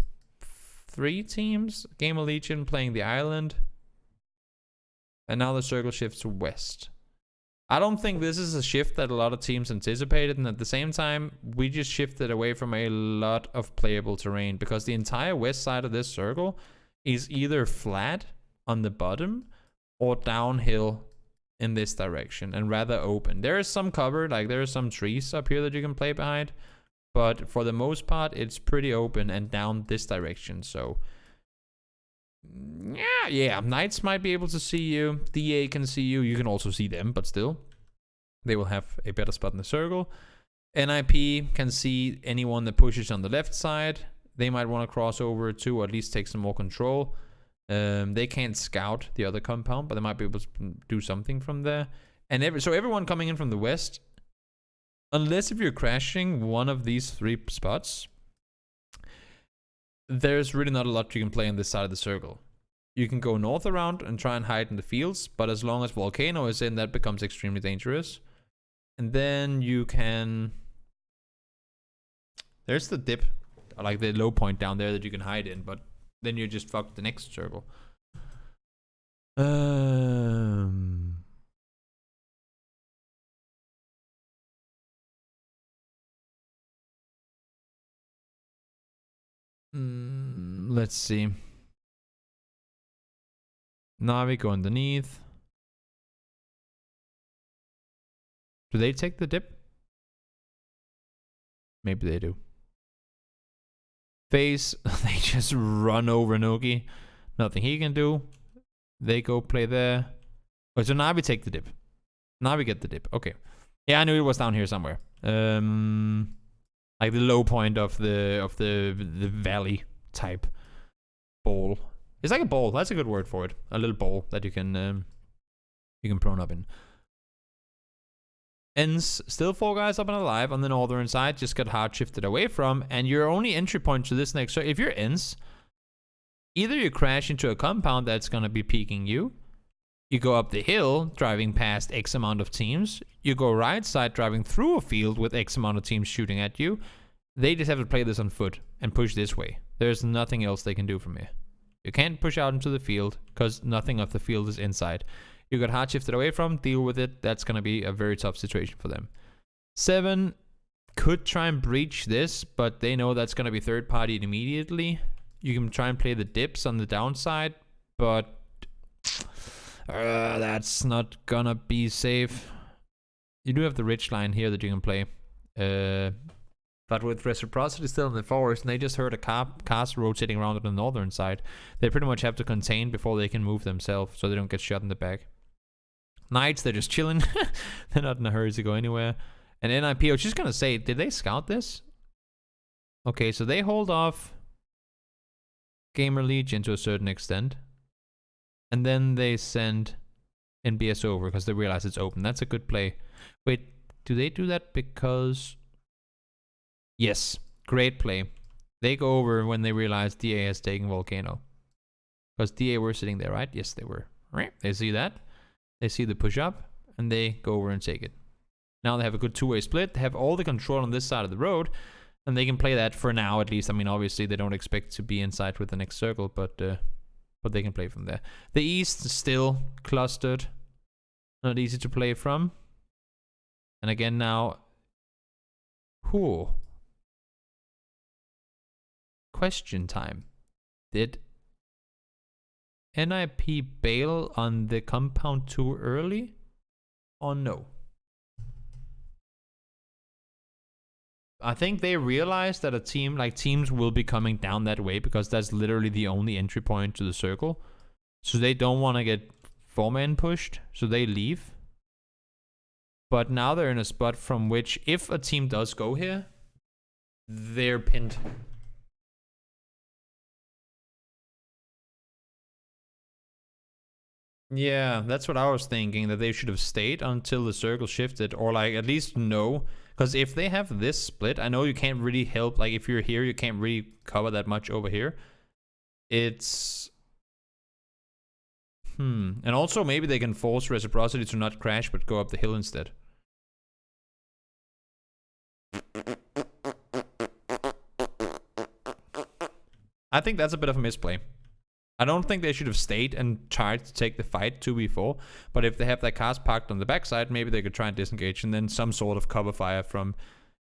3 teams. Game of Legion playing the island. And now the circle shifts to west. I don't think this is a shift that a lot of teams anticipated. And at the same time, we just shifted away from a lot of playable terrain. Because the entire west side of this circle is either flat on the bottom or downhill in this direction. And rather open. There is some cover, like there are some trees up here that you can play behind. But for the most part, it's pretty open and down this direction. So... Yeah, Knights might be able to see you. DA can see you. You can also see them, but still. They will have a better spot in the circle. NIP can see anyone that pushes on the left side. They might want to cross over too, or at least take some more control. They can't scout the other compound, but they might be able to do something from there. And so everyone coming in from the west, unless if you're crashing one of these 3 spots, there's really not a lot you can play on this side of the circle. You can go north around and try and hide in the fields, but as long as Volcano is in, that becomes extremely dangerous. And then you can... There's the dip, like the low point down there that you can hide in, but then you just fuck the next circle. Let's see. Navi go underneath. Do they take the dip? Maybe they do. Phase, they just run over Noki. Nothing he can do. They go play there. Oh, so Navi take the dip. Navi get the dip. Okay. Yeah, I knew it was down here somewhere. Like the low point of the valley type bowl. It's like a bowl. That's a good word for it. A little bowl that you can prone up in. Ends still 4 guys up and alive on the northern side. Just got hard shifted away from, and your only entry point to this next. So if you're ends, either you crash into a compound that's gonna be peeking you. You go up the hill, driving past X amount of teams. You go right side, driving through a field with X amount of teams shooting at you. They just have to play this on foot and push this way. There's nothing else they can do from here. You can't push out into the field because nothing of the field is inside. You got hard shifted away from, deal with it. That's going to be a very tough situation for them. 7 could try and breach this, but they know that's going to be third partied immediately. You can try and play the dips on the downside, but that's not going to be safe. You do have the ridge line here that you can play. But with Reciprocity still in the forest, and they just heard a cast rotating around on the northern side, they pretty much have to contain before they can move themselves, so they don't get shot in the back. Knights, they're just chilling. They're not in a hurry to go anywhere. And NIP, I was just going to say, did they scout this? Okay, so they hold off Gamer Legion to a certain extent. And then they send NBS over because they realize it's open. That's a good play. Wait, do they do that because... Yes, great play. They go over when they realize DA has taken Volcano. Because DA were sitting there, right? Yes, they were. Right? They see that. They see the push up. And they go over and take it. Now they have a good two-way split. They have all the control on this side of the road. And they can play that for now, at least. I mean, obviously, they don't expect to be inside with the next circle. But they can play from there. The east is still clustered. Not easy to play from. And again now... Whew. Question time. Did NIP bail on the compound too early? Or no? I think they realized that a team, like teams will be coming down that way because that's literally the only entry point to the circle. So they don't want to get 4-man pushed, so they leave. But now they're in a spot from which, if a team does go here, they're pinned. Yeah, that's what I was thinking, that they should have stayed until the circle shifted, or like at least know. Because if they have this split, I know you can't really help, like if you're here, you can't really cover that much over here. It's... And also maybe they can force Reciprocity to not crash, but go up the hill instead. I think that's a bit of a misplay. I don't think they should have stayed and tried to take the fight 2v4. But if they have their cars parked on the backside, maybe they could try and disengage, and then some sort of cover fire from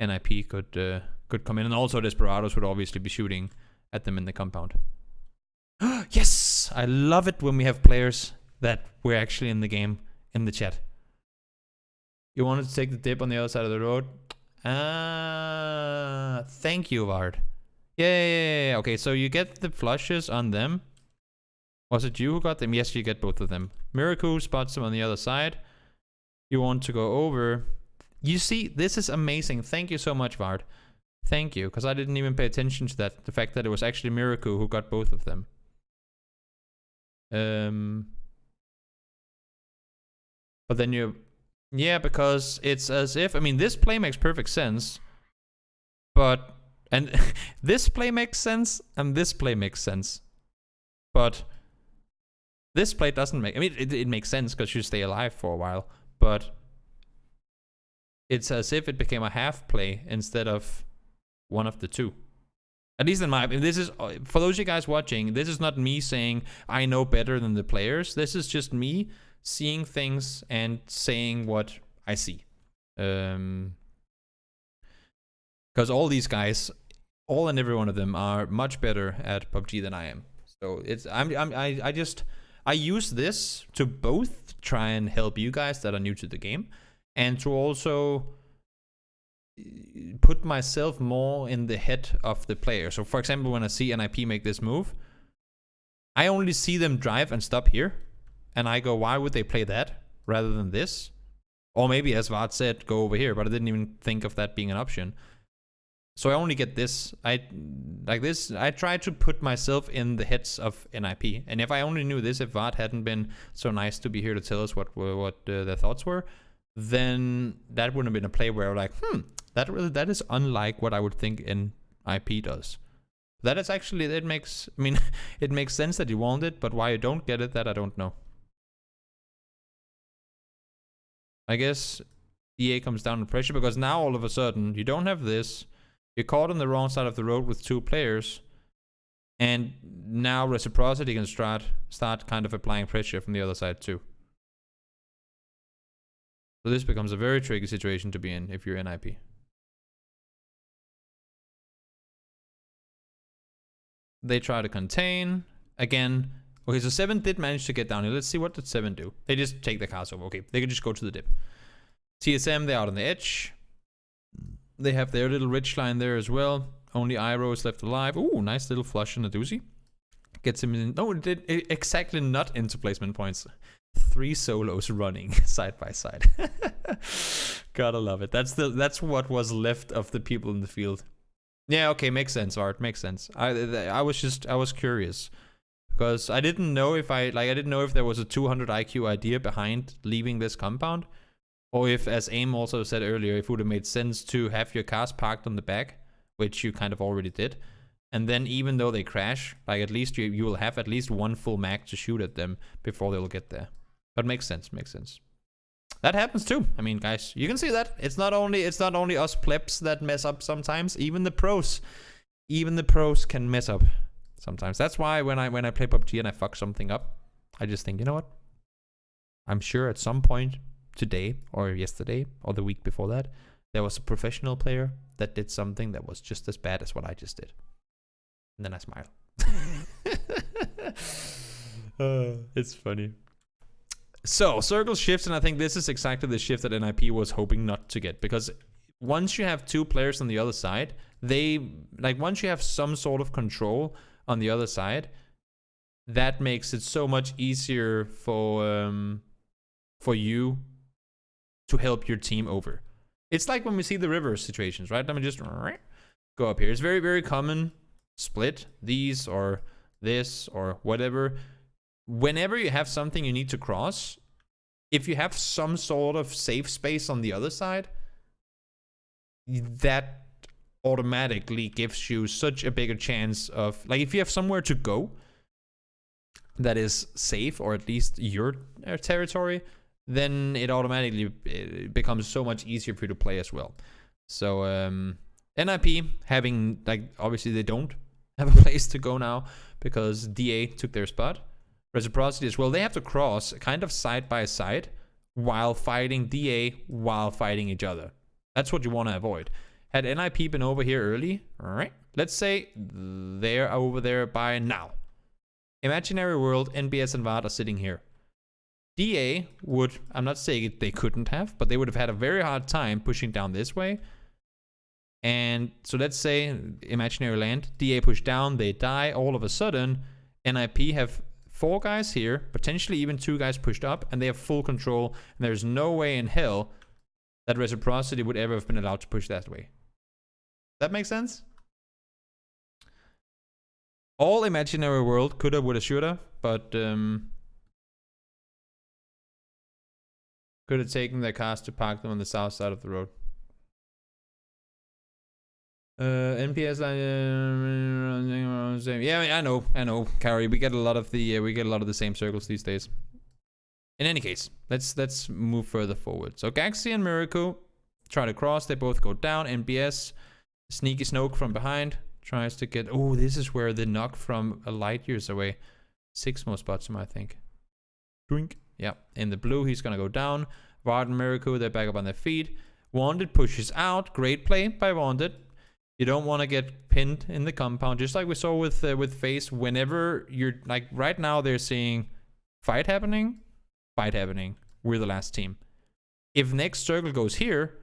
NIP could come in. And also Desperados would obviously be shooting at them in the compound. Yes! I love it when we have players that were actually in the game in the chat. You wanted to take the dip on the other side of the road? Thank you, Vard. Yeah. Okay, so you get the flushes on them. Was it you who got them? Yes, you get both of them. Miracle spots them on the other side. You want to go over. You see, this is amazing. Thank you so much, Vard. Thank you, because I didn't even pay attention to that. The fact that it was actually Miracle who got both of them. But then you... Yeah, because it's as if... I mean, this play makes perfect sense. But... And this play makes sense, and this play makes sense. But... This play doesn't make... I mean, it makes sense because you stay alive for a while. But... It's as if it became a half play instead of one of the two. At least in my opinion. This is... For those of you guys watching, this is not me saying I know better than the players. This is just me seeing things and saying what I see. Because all these guys, all and every one of them are much better at PUBG than I am. So it's... I use this to both try and help you guys that are new to the game, and to also put myself more in the head of the player. So for example, when I see NIP make this move, I only see them drive and stop here, and I go, why would they play that rather than this? Or maybe, as Vard said, go over here, but I didn't even think of that being an option. So I only get this. I try to put myself in the heads of NIP. And if I only knew this, if Vard hadn't been so nice to be here to tell us what their thoughts were, then that wouldn't have been a play where I'm like, that is unlike what I would think NIP does. That is actually, it makes, I mean, it makes sense that you want it, but why you don't get it, that I don't know. I guess EA comes down to pressure because now all of a sudden you don't have this. You're caught on the wrong side of the road with two players, and now Reciprocity can start kind of applying pressure from the other side too. So this becomes a very tricky situation to be in if you're NIP. They try to contain again. Okay, so 7 did manage to get down here. Let's see, what did 7 do? They just take the cars over. Okay, they could just go to the dip. TSM, they're out on the edge. They have their little ridge line there as well. Only Iroh is left alive. Ooh, nice little flush in a doozy. Gets him in. No, it did exactly not into placement points. 3 solos running side by side. Gotta love it. That's what was left of the people in the field. Yeah, okay, makes sense, Art. Makes sense. I was curious. Because I didn't know if I didn't know if there was a 200 IQ idea behind leaving this compound. Or if, as AIM also said earlier, if it would have made sense to have your cars parked on the back, which you kind of already did. And then even though they crash, like at least you will have at least one full mag to shoot at them before they'll get there. But makes sense, makes sense. That happens too. I mean, guys, you can see that. It's not only us plebs that mess up sometimes. Even the pros can mess up sometimes. That's why when I play PUBG and I fuck something up, I just think, you know what? I'm sure at some point today or yesterday or the week before that, there was a professional player that did something that was just as bad as what I just did. And then I smile. It's funny. So, circle shifts, and I think this is exactly the shift that NIP was hoping not to get. Because once you have two players on the other side, once you have some sort of control on the other side, that makes it so much easier for you to help your team over. It's like when we see the river situations, right? Let me just go up here. It's very, very common. Split these or this or whatever. Whenever you have something you need to cross, if you have some sort of safe space on the other side, that automatically gives you such a bigger chance of, like, if you have somewhere to go that is safe, or at least your territory, then it automatically becomes so much easier for you to play as well. So NIP having, like, obviously they don't have a place to go now because DA took their spot. Reciprocity as well. They have to cross kind of side by side while fighting DA while fighting each other. That's what you want to avoid. Had NIP been over here early, all right, let's say they're over there by now. Imaginary World, NBS and VAD are sitting here. DA would, I'm not saying they couldn't have, but they would have had a very hard time pushing down this way. And so let's say Imaginary Land, DA push down, they die. All of a sudden, NIP have 4 guys here, potentially even 2 guys pushed up, and they have full control. And there's no way in hell that Reciprocity would ever have been allowed to push that way. That makes sense? All Imaginary World coulda, woulda, shoulda, but could have taken their cars to park them on the south side of the road. NPS yeah, I know, Carrie. We get a lot of the same circles these days. In any case, let's move further forward. So Gaxi and Miracle try to cross. They both go down. NBS, Sneaky Snoke from behind, tries to get. Oh, this is where the knock from a light years away. 6 more spots, I think. Drink. Yeah, in the blue, he's gonna go down. Vard and Miracle, they're back up on their feet. Wanted pushes out. Great play by Wanted. You don't want to get pinned in the compound, just like we saw with Face. Whenever you're, like, right now, they're seeing fight happening. We're the last team. If next circle goes here,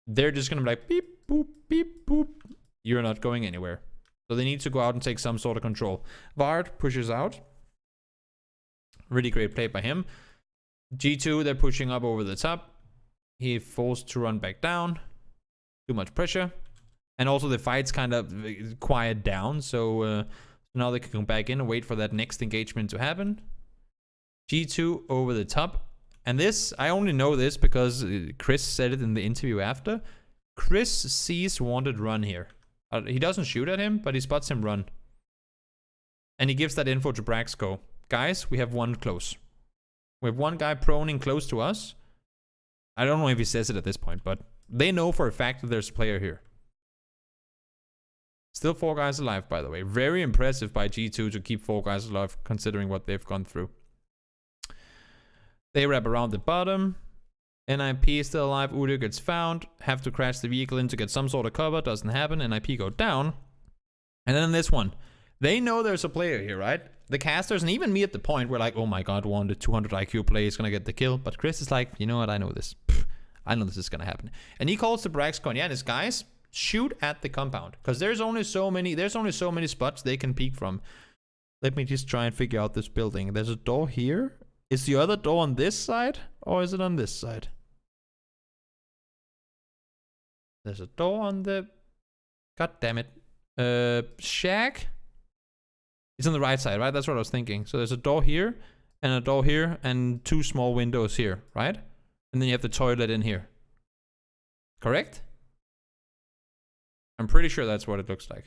they're just gonna be like beep boop beep boop. You're not going anywhere. So they need to go out and take some sort of control. Vard pushes out. Really great play by him. G2, they're pushing up over the top. He forced to run back down. Too much pressure. And also the fight's kind of quiet down. So now they can come back in and wait for that next engagement to happen. G2 over the top. And this, I only know this because Chris said it in the interview after. Chris sees Wanted run here. He doesn't shoot at him, but he spots him run. And he gives that info to Braxco. Guys, we have one close. We have one guy proning close to us. I don't know if he says it at this point, but they know for a fact that there's a player here. Still 4 guys alive, by the way. Very impressive by G2 to keep 4 guys alive, considering what they've gone through. They wrap around the bottom. NIP is still alive. Udo gets found. Have to crash the vehicle in to get some sort of cover. Doesn't happen. NIP go down. And then this one. They know there's a player here, right? The casters, and even me at the point, we're like, oh my god, the 200 IQ player is going to get the kill. But Chris is like, you know what? I know this. I know this is going to happen. And he calls the Braxcon. Yeah, this guys, shoot at the compound. Because there's only so many spots they can peek from. Let me just try and figure out this building. There's a door here. Is the other door on this side? Or is it on this side? There's a door on the... God damn it. Shack? It's on the right side, right? That's what I was thinking. So there's a door here, and a door here, and 2 small windows here, right? And then you have the toilet in here. Correct? I'm pretty sure that's what it looks like.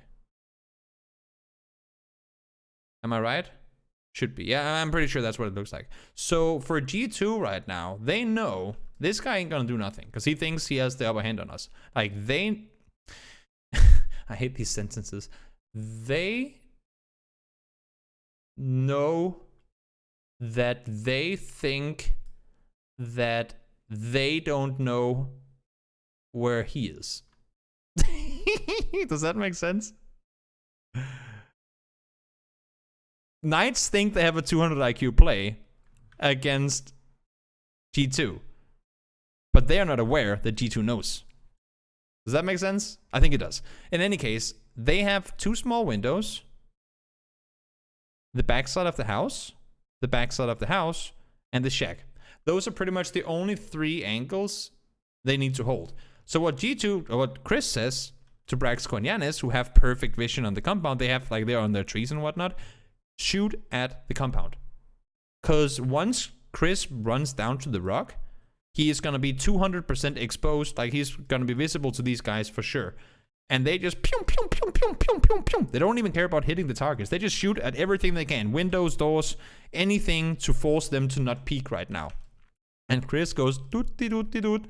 Am I right? Should be. Yeah, I'm pretty sure that's what it looks like. So for G2 right now, they know this guy ain't gonna do nothing because he thinks he has the upper hand on us. Like, they... I hate these sentences. They know that they think that they don't know where he is. Does that make sense? Knights think they have a 200 IQ play against G2, but they are not aware that G2 knows. Does that make sense? I think it does. In any case, they have 2 small windows, the backside of the house, the backside of the house, and the shack. Those are pretty much the only 3 angles they need to hold. So what G2, or what Chris says to Braxco and Yanis, who have perfect vision on the compound, they have, like, they're on their trees and whatnot, shoot at the compound. Because once Chris runs down to the rock, he is going to be 200% exposed. Like, he's going to be visible to these guys for sure. And they just pew, pew, pew, pew, pew, pew, pew. They don't even care about hitting the targets. They just shoot at everything they can. Windows, doors, anything to force them to not peek right now. And Chris goes, doot-de-doot-de-doot.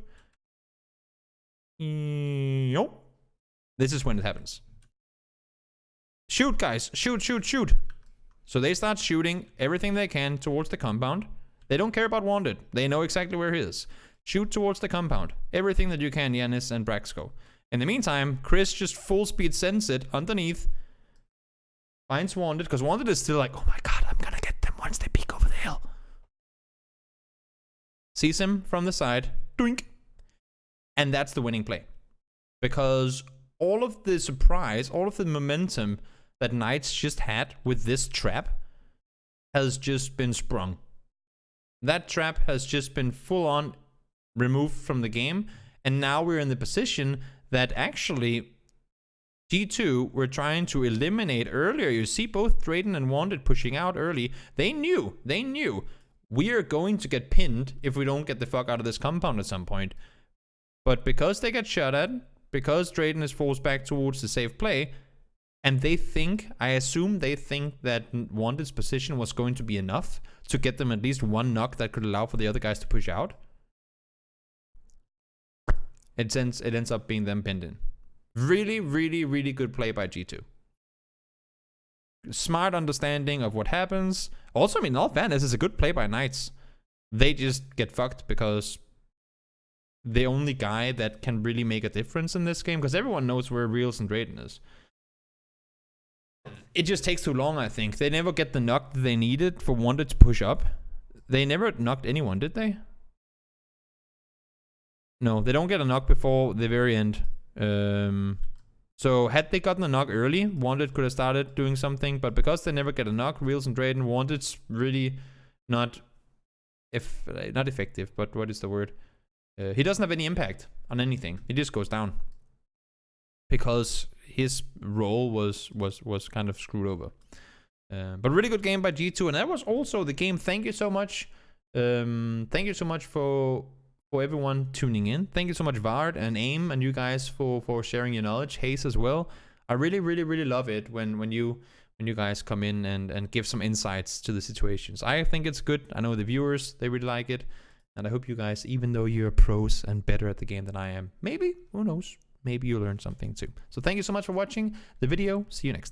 Yo. This is when it happens. Shoot, guys. Shoot, shoot, shoot. So they start shooting everything they can towards the compound. They don't care about Wanted. They know exactly where he is. Shoot towards the compound. Everything that you can, Yanis and Braxco. In the meantime, Chris just full speed sends it underneath. Finds Wanted, because Wanted is still like, oh my god, I'm gonna get them once they peek over the hill. Sees him from the side. Doink. And that's the winning play. Because all of the surprise, all of the momentum that Knights just had with this trap has just been sprung. That trap has just been full on removed from the game. And now we're in the position that actually G2 were trying to eliminate earlier. You see both Drayden and Wanted pushing out early. They knew we are going to get pinned if we don't get the fuck out of this compound at some point. But because they get shot at, because Drayden is forced back towards the safe play, and they think, I assume they think that Wanted's position was going to be enough to get them at least 1 knock that could allow for the other guys to push out. It ends up being them pinned in. Really, really, really good play by G2. Smart understanding of what happens. Also, I mean, in all fairness, it's a good play by Knights. They just get fucked because the only guy that can really make a difference in this game, because everyone knows where Reels and Drayden is. It just takes too long, I think. They never get the knock that they needed for Wanted to push up. They never knocked anyone, did they? No, they don't get a knock before the very end. So had they gotten a knock early, Wanted could have started doing something. But because they never get a knock, Reels and Drayden, Wanted's really not effective. But what is the word? He doesn't have any impact on anything. He just goes down. Because his role was kind of screwed over. But really good game by G2, and that was also the game. Thank you so much. Thank you so much for everyone tuning in. Thank you so much, Vard and AIM and you guys for sharing your knowledge. Hayes as well. I really, really, really love it when you guys come in and give some insights to the situations. I think it's good. I know the viewers, they really like it. And I hope you guys, even though you're pros and better at the game than I am, maybe, who knows, maybe you learned something too. So thank you so much for watching the video. See you next time.